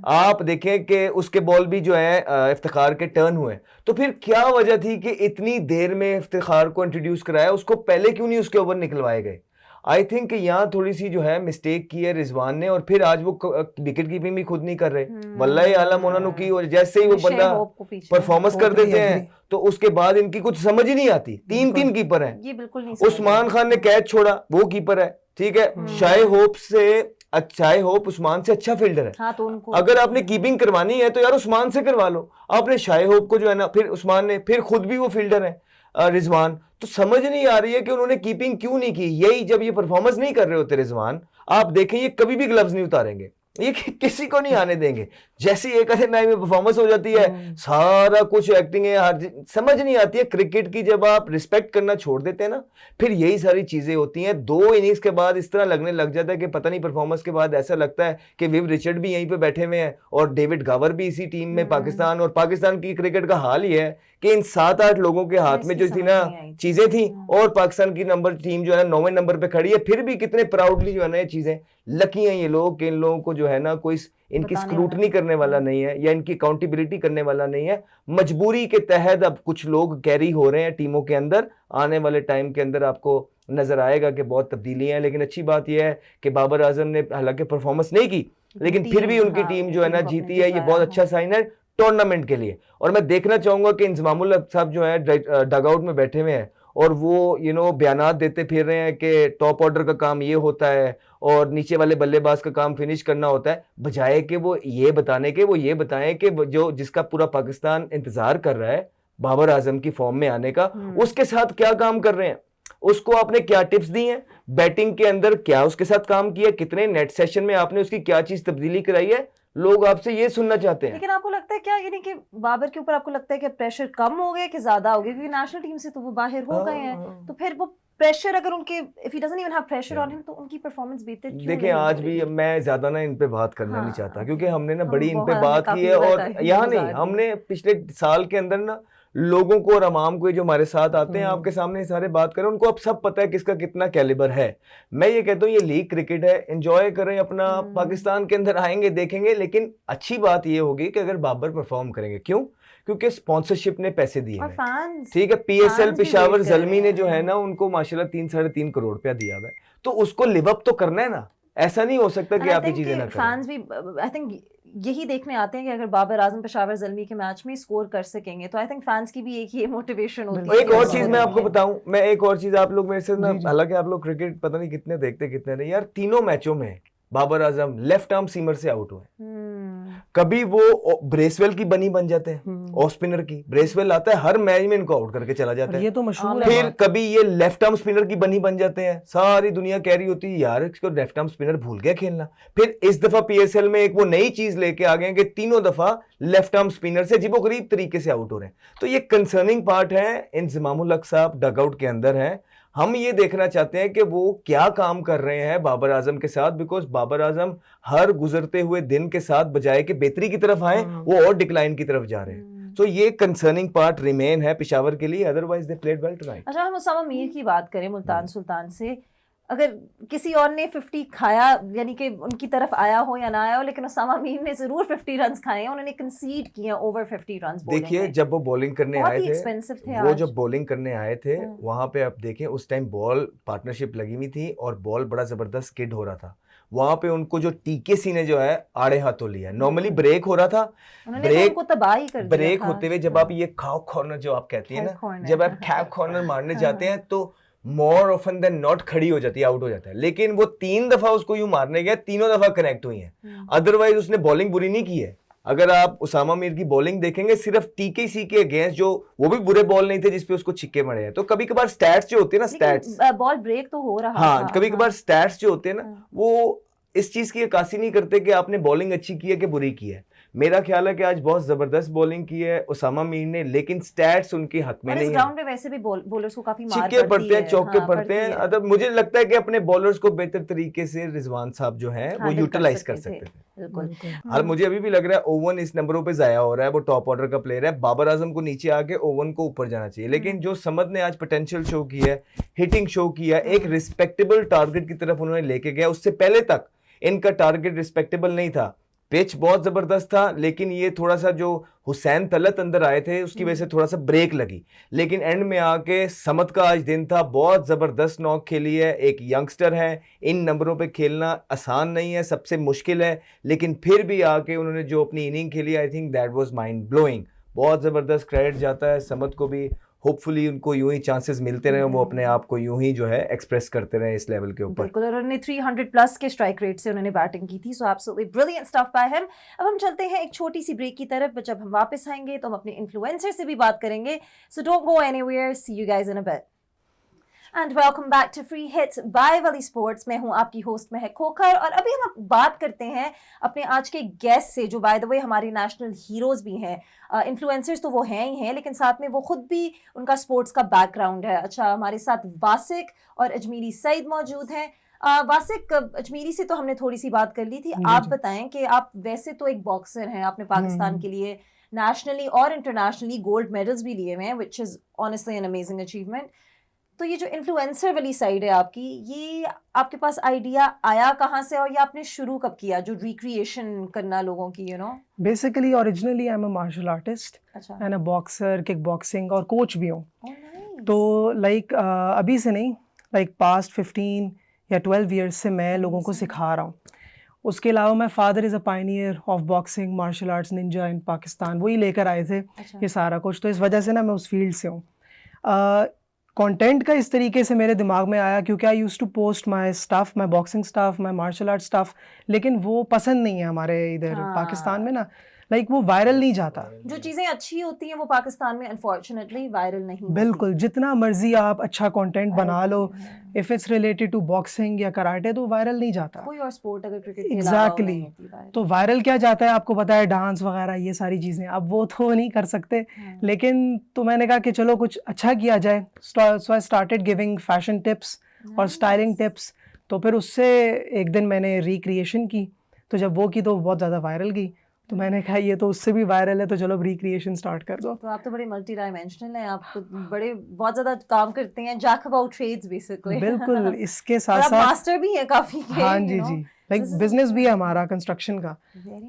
आप देखें कि उसके बॉल भी जो है इफ्तिखार के टर्न हुए। तो फिर क्या वजह थी कि इतनी देर में इफ्तिखार को इंट्रोड्यूस कराया, उसको पहले क्यों नहीं उसके ओवर निकलवाए गए? आई थिंक यहाँ थोड़ी सी जो है मिस्टेक की है रिजवान ने, और फिर आज वो विकेट कीपिंग भी खुद नहीं कर रहे, वल्लाही आलम उन्होंने की, और जैसे ही वो बंदा परफॉर्मेंस कर देते हैं तो उसके बाद इनकी कुछ समझ ही नहीं आती। 3 कीपर हैं, ये बिल्कुल नहीं। उस्मान खान ने कैच छोड़ा, वो कीपर है, ठीक है, शाय होप उस्मान से अच्छा फील्डर है। हाँ, तो उनको अगर आपने कीपिंग करवानी है तो यार उस्मान से करवा लो। आपने शाय होप को जो है ना, फिर उस्मान ने, फिर खुद भी वो फील्डर है रिजवान, तो समझ नहीं आ रही है कि उन्होंने कीपिंग क्यों नहीं की। यही जब ये परफॉर्मेंस नहीं कर रहे होते रिजवान, आप देखें ये कभी भी ग्लव्स नहीं उतारेंगे, ये किसी को नहीं आने देंगे। जैसे एक आधे मैच में परफॉर्मेंस हो जाती है, सारा कुछ एक्टिंग है, समझ नहीं आती है क्रिकेट की। जब आप रिस्पेक्ट करना छोड़ देते हैं ना, फिर यही सारी चीजें होती हैं। 2 इनिंग्स के बाद इस तरह लगने लग जाता है कि पता नहीं, परफॉर्मेंस के बाद ऐसा लगता है कि विव रिचर्ड भी यहीं पे बैठे हुए हैं और डेविड गावर भी इसी टीम में पाकिस्तान। और पाकिस्तान की क्रिकेट का हाल ही है कि इन 7-8 लोगों के हाथ में जो थी ना चीजें थी, और पाकिस्तान की नंबर टीम जो है ना 9वें नंबर पे खड़ी है, फिर भी कितने प्राउडली जो है ना ये चीजें लकी हैं ये लोग, कि इन लोगों को जो है ना कोई इनकी स्क्रूटनी करने वाला नहीं है या इनकी अकाउंटेबिलिटी करने वाला नहीं है। मजबूरी के तहत अब कुछ लोग कैरी हो रहे हैं टीमों के अंदर। आने वाले टाइम के अंदर आपको नजर आएगा कि बहुत तब्दीलियां हैं। लेकिन अच्छी बात यह है कि बाबर आजम ने हालांकि परफॉर्मेंस नहीं की, लेकिन फिर भी उनकी टीम जो है ना जीती है, ये बहुत अच्छा साइन है टूर्नामेंट के लिए। और मैं देखना चाहूंगा कि इंजमामुल हक साहब जो है डगआउट में बैठे हुए हैं और वो बयानात देते फिर रहे हैं कि टॉप ऑर्डर का काम ये होता है और नीचे वाले बल्लेबाज का काम फिनिश करना होता है, बजाय कि वो ये बताने के, वो ये बताएं कि जो जिसका पूरा पाकिस्तान इंतजार कर रहा है बाबर आजम की फॉर्म में आने का, उसके साथ क्या काम कर रहे हैं, उसको आपने क्या टिप्स दी हैं, बैटिंग के अंदर क्या उसके साथ काम किया, कितने नेट सेशन में आपने उसकी क्या चीज तब्दीली कराई है, लोग आपसे ये सुनना चाहते हैं। लेकिन आपको लगता है क्या, यानी कि बाबर के ऊपर आपको लगता है कि प्रेशर कम हो गया कि ज्यादा हो गया? क्योंकि नेशनल टीम से तो वो बाहर हो गए हैं, तो फिर वो प्रेशर अगर उनके, if he doesn't even have pressure on him, तो उनकी परफॉर्मेंस बेहतर क्यों? देखिए आज भी मैं ज्यादा ना इन पे बात करना नहीं चाहता, क्योंकि हमने ना बड़ी इन पे बात की है, और यहाँ नहीं, हमने पिछले साल के अंदर ना लोगों को और अवाम को जो हमारे साथ आते हैं आपके सामने सारे बात करें, उनको अब सब पता है किसका कितना कैलिबर है। मैं ये कहता हूँ ये लीग क्रिकेट है, एंजॉय करें अपना, पाकिस्तान के अंदर आएंगे देखेंगे। लेकिन अच्छी बात ये होगी कि अगर बाबर परफॉर्म करेंगे, क्यों? क्योंकि स्पॉन्सरशिप ने पैसे दिए हैं, ठीक है। पीएसएल पेशावर ज़ल्मी ने जो है ना उनको माशाल्लाह 3-3.5 करोड़ रुपया दिया हुआ है, तो उसको लिव अप तो करना है ना। ऐसा नहीं हो सकता कि आप ये चीजें ना करें। फैंस भी आई थिंक यही देखने आते हैं कि अगर बाबर आजम पेशावर ज़ल्मी के मैच में स्कोर कर सकेंगे, तो आई थिंक फैंस की भी एक ये मोटिवेशन होती है। एक और चीज मैं आपको बताऊं, मैं एक और चीज, आप लोग मेरे से ना, हालांकि आप लोग क्रिकेट पता नहीं कितने देखते कितने नहीं, यार तीनों मैचों में Babar Azam left arm seamer से आउट हुए। कभी वो ब्रेसवेल की बनी बन जाते हैं, ऑफ स्पिनर की ब्रेसवेल आता है, हर मैच में इनको आउट करके चला जाता और है। ये तो मशहूर है फिर बात। कभी ये लेफ्ट आर्म स्पिनर की बनी बन जाते हैं, सारी दुनिया कह रही होती है यार इसको लेफ्ट आर्म स्पिनर भूल गया खेलना। फिर इस दफा पीएसएल में एक वो नई चीज लेके आ गए हैं कि तीनों दफा लेफ्ट आर्म स्पिनर से अजीबो गरीब तरीके से आउट हो रहे हैं। तो ये कंसर्निंग पार्ट है। इंजमामुल हक साहब डगआउट के अंदर हैं, हम ये देखना चाहते हैं कि वो क्या काम कर रहे हैं बाबर आजम के साथ, बिकॉज बाबर आजम हर गुजरते हुए दिन के साथ बजाय कि बेहतरी की तरफ आए वो और डिक्लाइन की तरफ जा रहे हैं। तो ये कंसर्निंग पार्ट रिमेन है पेशावर के लिए, otherwise they played well tonight. अच्छा, हम उसामा मीर की बात करें मुल्तान सुल्तान से, अगर किसी और ने 50 खाया यानी कि उनकी तरफ आया हो या ना आया हो, लेकिन उसामा मीर ने जरूर 50 रन खाए हैं, उन्होंने कंसीड किए ओवर 50 रन। देखिए जब वो बॉलिंग करने आए थे, वो जब बॉलिंग करने आए थे वहां पे आप देखें उस टाइम बॉल पार्टनरशिप लगी हुई थी और बॉल बड़ा जबरदस्त स्किड हो रहा था। वहां पे उनको जो टीकेसी ने जो है आड़े हाथों लिया, नॉर्मली ब्रेक हो रहा था, ब्रेक को तबाही कर दिया ब्रेक था। होते हुए जब आप ये खाओ कॉर्नर जो आप कहती है ना, जब आप खैप कॉर्नर मारने जाते हैं तो मोर ऑफन देन नॉट खड़ी हो जाती है, आउट हो जाता है। लेकिन वो 3 दफा उसको यूं मारने गया, तीनों दफा कनेक्ट हुई है, अदरवाइज उसने बॉलिंग बुरी नहीं की है। अगर आप उसामा मीर की बॉलिंग देखेंगे सिर्फ टीकेसी के अगेंस्ट, जो वो भी बुरे बॉल नहीं थे जिसपे उसको छिक्के मरे हैं। तो कभी कभार स्टैट्स जो होते हैं ना, स्टैट्स बॉल ब्रेक तो हो रहा हाँ, था, कभी कभार स्टैट्स जो होते हैं ना वो इस चीज की अक्कासी नहीं करते कि आपने बॉलिंग अच्छी की है कि बुरी की है। मेरा ख्याल है कि आज बहुत जबरदस्त बॉलिंग की है उसामा मीर ने, लेकिन स्टैट्स उनके हक में और नहीं इस है। ग्राउंड पे वैसे भी बॉलर्स को काफी मार छिक्के पड़ते हैं, चौके हाँ, पड़ते हैं। अदब मुझे लगता है कि अपने बॉलर्स को बेहतर तरीके से रिजवान साहब जो है वो यूटिलाइज कर सकते थे। बिल्कुल। और मुझे अभी भी लग रहा है ओवन इस नंबरों पे जाया हो रहा है, वो टॉप ऑर्डर का प्लेयर है। बाबर आजम को नीचे आके ओवन को ऊपर जाना चाहिए, लेकिन जो समद ने आज पोटेंशियल शो किया है, हिटिंग शो किया, एक रिस्पेक्टेबल टारगेट की तरफ उन्होंने लेके गया। उससे पहले तक इनका टारगेट रिस्पेक्टेबल नहीं था, पिच बहुत जबरदस्त था, लेकिन ये थोड़ा सा जो हुसैन तलत अंदर आए थे उसकी वजह से थोड़ा सा ब्रेक लगी। लेकिन एंड में आके समद का आज दिन था, बहुत जबरदस्त नॉक खेली है। एक यंगस्टर है, इन नंबरों पे खेलना आसान नहीं है, सबसे मुश्किल है, लेकिन फिर भी आके उन्होंने जो अपनी इनिंग खेली, I think that was mind blowing. बहुत जबरदस्त क्रेडिट जाता है समद को भी। होपफुली उनको यूं ही चांसेस मिलते रहे, वो अपने आप को यूं ही जो है एक्सप्रेस करते रहे इस लेवल के ऊपर। बिल्कुल, और उन्होंने 300 प्लस के स्ट्राइक रेट से उन्होंने बैटिंग की थी, so absolutely brilliant stuff by him. अब हम चलते हैं एक छोटी सी ब्रेक की तरफ, जब हम वापस आएंगे तो हम अपने इन्फ्लुएंसर से भी बात करेंगे, so don't go anywhere, see you guys in a bit. And welcome back to free hits by Wali sports. मैं हूं आपकी होस्ट महक खोखर, और अभी हम बात करते हैं अपने आज के गेस्ट से, जो बाय द वे हमारे नेशनल हीरोज भी हैं। इन्फ्लुएंसर्स तो वो हैं ही हैं, लेकिन साथ में वो खुद भी, उनका स्पोर्ट्स का बैकग्राउंड है। अच्छा, हमारे साथ वासिक और अजमीरी सईद मौजूद हैं। वासिक, अजमीरी से तो हमने थोड़ी सी बात कर ली थी। आप बताएं कि आप वैसे तो एक बॉक्सर हैं, आपने पाकिस्तान के लिए नेशनली और इंटरनेशनली गोल्ड मेडल्स भी लिए हुए हैं, which is honestly an amazing achievement. तो ये जो इन्फ्लुएंसर वाली साइड है आपकी, ये आपके पास आइडिया आया कहाँ से, और ये आपने शुरू कब किया, जो रिक्रिएशन करना लोगों की, basically originally I am a martial artist and a boxer, kick boxing और कोच भी हूँ। तो लाइक अभी से नहीं, लाइक पास्ट 15 या 12 ईयर्स से मैं लोगों को सिखा रहा हूँ। उसके अलावा मैं father is a pioneer of boxing, martial arts, ninja in Pakistan, वही लेकर आए थे ये सारा कुछ। तो इस वजह से ना मैं उस फील्ड से हूँ। कंटेंट का इस तरीके से मेरे दिमाग में आया क्योंकि I used to post my stuff, my boxing stuff, my martial art stuff, लेकिन वो पसंद नहीं है हमारे इधर पाकिस्तान में ना, लाइक वो वायरल नहीं जाता। जो चीज़ें अच्छी होती हैं वो पाकिस्तान में अनफॉर्चुनेटली वायरल नहीं होती। बिल्कुल, जितना मर्जी आप अच्छा कंटेंट बना लो, if it's related to boxing या कराटे, तो वायरल नहीं जाता। कोई और स्पोर्ट अगर क्रिकेट एग्जैक्टली तो वायरल क्या जाता है, आपको पता है, डांस वगैरह ये सारी चीज़ें। अब वो तो नहीं कर सकते, लेकिन तो मैंने कहा कि चलो कुछ अच्छा किया जाए। So I started giving fashion tips और स्टाइलिंग टिप्स। तो फिर उससे एक दिन मैंने रिक्रिएशन की, तो जब वो की तो बहुत ज़्यादा वायरल गई। तो मैंने कहा ये तो उससे भी वायरल है, तो चलो रिक्रिएशन स्टार्ट कर दो। तो आप तो बड़े मल्टी डायमेंशनल हैं, आप तो बड़े बहुत ज़्यादा काम करते हैं, jack of all trades basically. बिल्कुल, इसके साथ साथ मास्टर भी हैं काफ़ी के। हाँ जी जी, लाइक बिजनेस भी है हमारा कंस्ट्रक्शन का,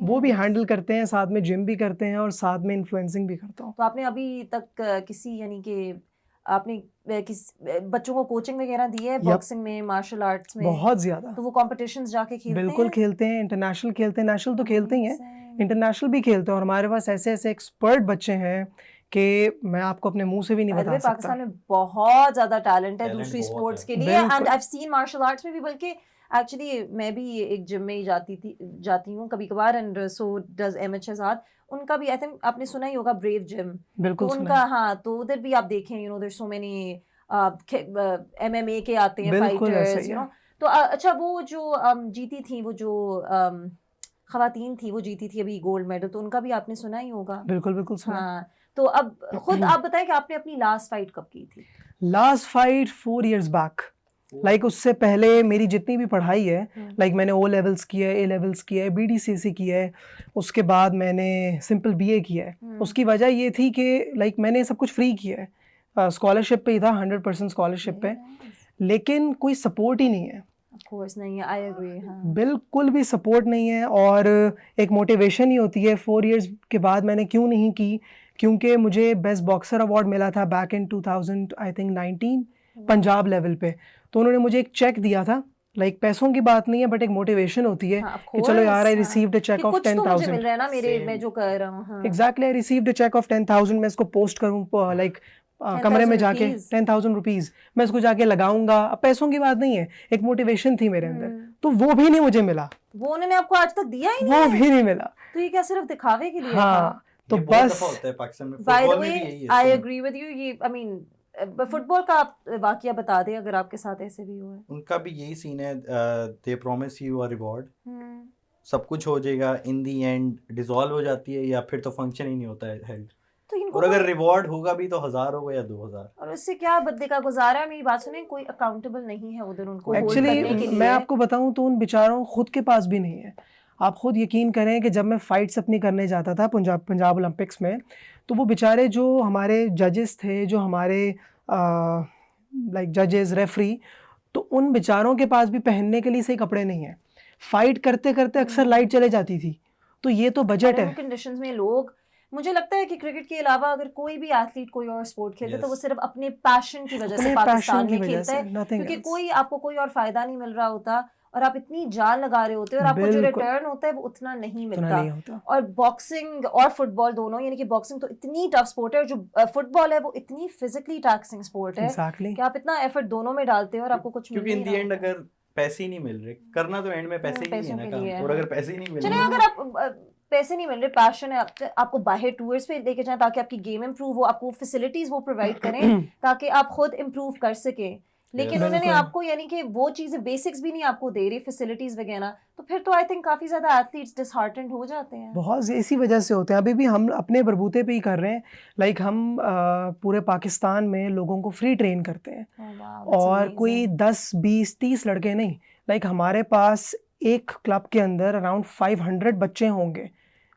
वो भी हैंडल करते हैं, साथ में जिम भी करते हैं और साथ में इन्फ्लुएंसिंग भी करता हूँ। तो आपने अभी तक किसी, यानी कि आपने किस बच्चों को कोचिंग वगैरह दी है बॉक्सिंग में, मार्शल आर्ट्स में? बहुत ज़्यादा। तो वो कॉम्पिटिशन्स जाके खेलते हैं? बिल्कुल खेलते हैं, इंटरनेशनल खेलते हैं, नेशनल तो खेलते ही हैं, इंटरनेशनल भी खेलते हैं। और हमारे पास ऐसे ऐसे एक्सपर्ट बच्चे हैं कि मैं आपको अपने मुंह से भी नहीं बता सकता। पाकिस्तान में बहुत ज़्यादा टैलेंट है दूसरी स्पोर्ट्स के लिए, and I have seen martial arts में भी, बल्कि एक्चुअली मैं भी एक जिम में ही जाती हूँ कभी कभार, and so does MH Shehzad. उनका भी आई थिंक आपने सुना ही होगा, ब्रेव जिम। बिल्कुल तो सुना उनका है। हाँ, तो उधर भी आप देखें you know there so many MMA के आते हैं बिल्कुल ऐसा फाइटर्स ही यू है। नो। तो अच्छा वो जो जीती थी, वो जो खवातीन थी वो जीती थी अभी गोल्ड मेडल, तो उनका भी आपने सुना ही होगा। बिल्कुल बिल्कुल सुना है। हाँ, तो अब खुद आप बताएं कि आपने अपनी लास्ट फाइट कब की थी? Last fight 4 years back. Like उससे पहले मेरी जितनी भी पढ़ाई है, लाइक मैंने O levels किया है, A levels किया है, BDCC किया है, उसके बाद मैंने सिंपल BA किया है। उसकी वजह ये थी कि लाइक मैंने सब कुछ फ्री किया है, स्कॉलरशिप पे ही था, 100% स्कॉलरशिप पे, लेकिन कोई सपोर्ट ही नहीं है। ऑफ कोर्स नहीं है, आई एग्री। हाँ, बिल्कुल भी सपोर्ट नहीं है, और एक मोटिवेशन ही होती है। 4 years के बाद मैंने क्यों नहीं की, क्योंकि मुझे बेस्ट बॉक्सर अवार्ड मिला था back in 2000 I think 19 Punjab level पे। तो उन्होंने मुझे एक चेक दिया था, लाइक पैसों की बात नहीं है, बट एक मोटिवेशन होती है हाँ, of कि चलो यार, आई course, रिसीव्ड अ चेक कि ऑफ कुछ तो मुझे 10,000। मिल रहा है ना मेरे, Same. मैं जो कर रहा हूँ। हाँ, exactly, I received a cheque of 10,000। मैं इसको पोस्ट करूँ लाइक कमरे में जाके, 10,000 रुपीज मैं इसको जाके लगाऊंगा। अब पैसों की बात नहीं है, एक मोटिवेशन थी मेरे अंदर, तो वो भी नहीं मुझे मिला, वो उन्होंने आपको आज तक दिया ही नहीं वो है? भी नहीं मिला। तो ये क्या सिर्फ दिखावे के लिए था? हाँ, तो ये बहुत बस दफा होता है पाकिस्तान में, बाय द फुटबॉल में भी वे यही है I same। Agree with you. ये आई मीन फुटबॉल का आप वाकया बता दें अगर आपके साथ ऐसे भी हुआ है। उनका भी यही सीन है, दे प्रॉमिस यू अ रिवॉर्ड, सब कुछ हो जाएगा, इन दी एंड डिसॉल्व हो जाती है, या फिर तो फंक्शन ही नहीं होता है हेल्ड। तो इनको और अगर रिवॉर्ड होगा भी तो 1000 होगा या 2000। और उससे क्या बदले का गुजारा है? मेरी बात सुने, कोई अकाउंटेबल नहीं है उधर उनको होल्ड करने के एक्चुअली लिए। मैं आपको बताऊं तो उन बेचारों खुद के पास भी नहीं है। आप खुद यकीन करें कि जब मैं फाइट्स अपनी करने जाता था पंजाब ओलंपिक्स में, तो वो बेचारे जो हमारे जजेस थे, जो हमारे लाइक जजेस, रेफरी, तो उन बेचारों के पास भी पहनने के लिए सही कपड़े नहीं है। फाइट करते करते अक्सर लाइट चले जाती थी, तो ये तो बजट और है। उन कंडीशंस में लोग, मुझे लगता है कि क्रिकेट के अलावा अगर कोई भी एथलीट कोई और स्पोर्ट खेलता है तो वो Yes. सिर्फ अपने पैशन की वजह से अपने पाकिस्तान passion की में वजह खेलता से, है, nothing क्योंकि else. कोई आपको कोई और फायदा नहीं मिल रहा होता, और आप इतनी जान लगा रहे होते हो, और आपको जो बिल्कुल। रिटर्न होता है वो उतना नहीं उतना मिलता। नहीं होता। और बॉक्सिंग और फुटबॉल दोनों, यानी कि बॉक्सिंग तो इतनी टफ स्पोर्ट है, और जो फुटबॉल है वो इतनी फिजिकली टैक्सिंग स्पोर्ट है एग्जैक्टली। कि आप इतना एफर्ट दोनों में डालते हो और आपको कुछ मिल क्योंकि इन नहीं दी रहा एंड होता। अगर पैसे ही नहीं मिल रहे, करना तो एंड में पैसे ही है पैसों ना के काम, लिए, और अगर हाँ। पैसे ही नहीं मिल चलिए, रहे, अगर आप पैसे नहीं मिल रहे, पैशन है, आपको बाहर टूर्स पे लेके जाएं ताकि आपकी गेम इंप्रूव हो, आपको फैसिलिटीज वो प्रोवाइड करें ताकि आप खुद इंप्रूव कर सकें, लेकिन Yes. उन्होंने बिल्कुल। आपको यानी कि वो चीज़ें बेसिक्स भी नहीं आपको दे रही, फैसिलिटीज वगैरह, तो फिर तो आई थिंक काफ़ी ज़्यादा एथलीट्स डिसहार्टेंड हो जाते हैं। बहुत इसी वजह से होते हैं। अभी भी हम अपने बलबूते पे ही कर रहे हैं। लाइक हम पूरे पाकिस्तान में लोगों को फ्री ट्रेन करते हैं, Oh, wow, that's और amazing. कोई 10 20 30 लड़के नहीं। लाइक हमारे पास एक क्लब के अंदर अराउंड 500 बच्चे होंगे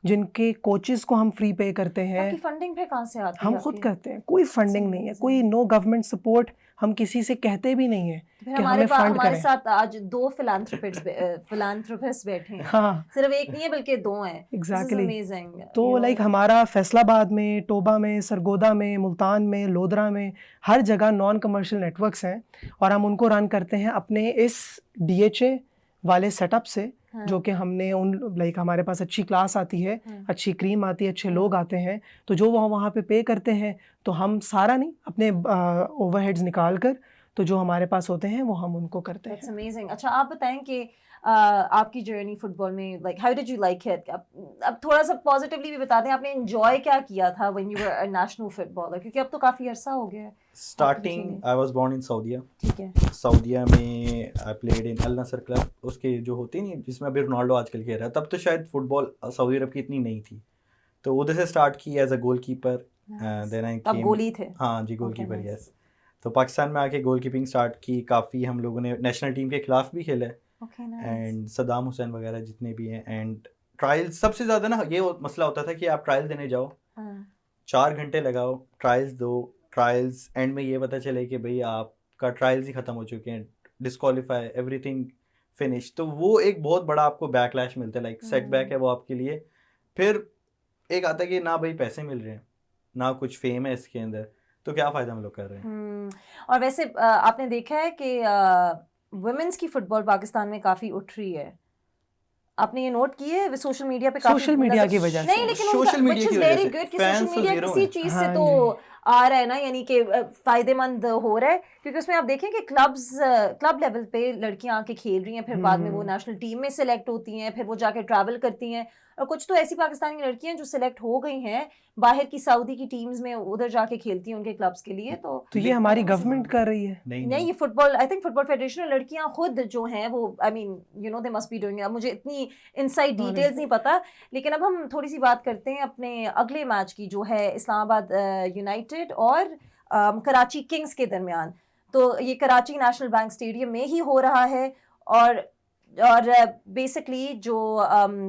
जिनके कोचेस को हम फ्री पे करते हैं। आपकी फंडिंग फिर कहाँ से आती है? हम खुद आपकी? करते हैं, कोई फंडिंग नहीं है, कोई नो गवर्नमेंट सपोर्ट, हम किसी से कहते भी नहीं है फिर कि हमें फंड हमारे करें। साथ आज 2 फिलांथ्रोपिस्ट बैठे हैं। हाँ, सिर्फ एक नहीं है बल्कि 2 हैं। Exactly. अमेजिंग। तो लाइक हमारा फैसलाबाद में, टोबा में, सरगोदा में, मुल्तान में, लोधरा में, हर जगह नॉन कमर्शियल नेटवर्क्स हैं, और हम उनको रन करते हैं अपने इस DHA वाले सेटअप से, जो कि हमने उन लाइक हमारे पास अच्छी क्लास आती है, अच्छी क्रीम आती है, अच्छे लोग आते हैं, तो जो वहाँ पे पे करते हैं, तो हम सारा नहीं, अपने ओवरहेड्स निकाल कर, तो जो हमारे पास होते हैं वो हम उनको करते हैं। That's amazing. अच्छा, आप बताएं कि आपकी जर्नी फुटबॉल में, like how did you like it? अब थोड़ा सा पॉजिटिवली भी बता दें, आपने एंजॉय क्या किया था when you were a national footballer, क्योंकि अब तो काफ़ी अरसा हो गया है। Starting I was born in Saudia. ठीक है। सऊदीया में I played in Al Nasar club, उसके जो होती नहीं जिसमें अभी रोनाल्डो आजकल खेल रहा है, तब तो शायद फुटबॉल सऊदी अरब की इतनी नहीं थी, तो उधर से स्टार्ट की as a goalkeeper. Then I अब गोली थे? हाँ जी, गोलकीपर, nice. यस। तो पाकिस्तान में आके गोलकीपिंग स्टार्ट की, काफ़ी हम लोगों ने नेशनल टीम के खिलाफ भी खेला है, Okay, nice. And Saddam Hussain वगैरह जितने भी हैं। एंड ट्रायल्स सबसे ज़्यादा ना ये मसला होता था कि आप ट्रायल देने जाओ, हाँ। 4 घंटे लगाओ, ट्रायल्स दो, ट्रायल्स एंड में ये पता चले कि भाई आपका ट्रायल्स ही ख़त्म हो चुके हैं, डिस्क्वालीफाई, एवरीथिंग फिनिश, तो वो एक बहुत बड़ा आपको बैकलैश मिलता है, लाइक सेटबैक है वो आपके लिए। फिर एक आता है कि ना भाई पैसे मिल रहे हैं, ना कुछ फेम है इसके अंदर, तो क्या फ़ायदा हम लोग कर रहे हैं। और वैसे आपने देखा है कि वुमेन्स की फुटबॉल पाकिस्तान में काफ़ी उठ रही है, आपने ये नोट की है? सोशल मीडिया पे काफी सोशल मीडिया की वजह से। नहीं, लेकिन सोशल मीडिया की वेरी वजह से गुड कि fans सोशल तो मीडिया zero किसी हैं। चीज हाँ से तो आ रहा है ना, यानी कि फ़ायदेमंद हो रहा है, क्योंकि उसमें आप देखें कि क्लब लेवल पे लड़कियां आके खेल रही हैं, फिर बाद में वो नेशनल टीम में सेलेक्ट होती हैं, फिर वो जाके ट्रैवल करती हैं, और कुछ तो ऐसी पाकिस्तानी लड़कियां जो सिलेक्ट हो गई हैं बाहर की सऊदी की टीम्स में, उधर जाके खेलती हैं उनके क्लब्स के लिए। तो ये हमारी गवर्नमेंट कर रही है? नहीं, ये football, I think football federation, लड़कियां खुद जो हैं वो, I mean you know they must be doing. अब मुझे इतनी इनसाइड डिटेल्स नहीं पता, लेकिन अब हम थोड़ी सी बात करते हैं अपने अगले मैच की, जो है इस्लामाबाद यूनाइटेड और कराची किंग्स के दरमियान। तो ये कराची नेशनल बैंक स्टेडियम में ही हो रहा है, और बेसिकली जो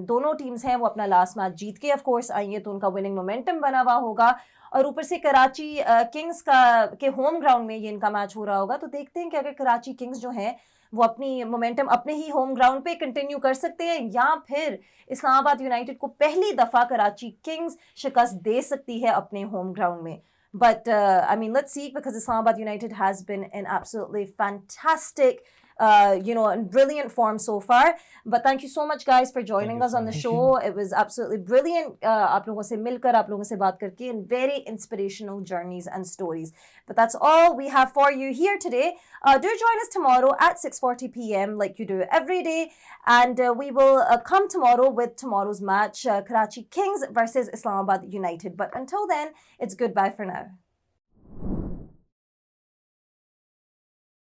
दोनों टीम्स हैं वो अपना लास्ट मैच जीत के ऑफ कोर्स आई हैं, तो उनका विनिंग मोमेंटम बना हुआ होगा, और ऊपर से कराची किंग्स के होम ग्राउंड में ये इनका मैच हो रहा होगा। तो देखते हैं कि अगर कराची किंग्स जो हैं वो अपनी मोमेंटम अपने ही होम ग्राउंड पे कंटिन्यू कर सकते हैं, या फिर इस्लामाबाद यूनाइटेड को पहली दफ़ा कराची किंग्स शिकस्त दे सकती है अपने होम ग्राउंड में। But I mean, let's see, because Islamabad United has been in absolutely fantastic, in brilliant form so far. But thank you so much, guys, for joining us on the show. It was absolutely brilliant. आप लोगों से मिलकर, आप लोगों से बात करके, and very inspirational journeys and stories. But that's all we have for you here today. Do join us tomorrow at 6:40 p.m. like you do every day, and we will come tomorrow with tomorrow's match, Karachi Kings versus Islamabad United. But until then, it's goodbye for now.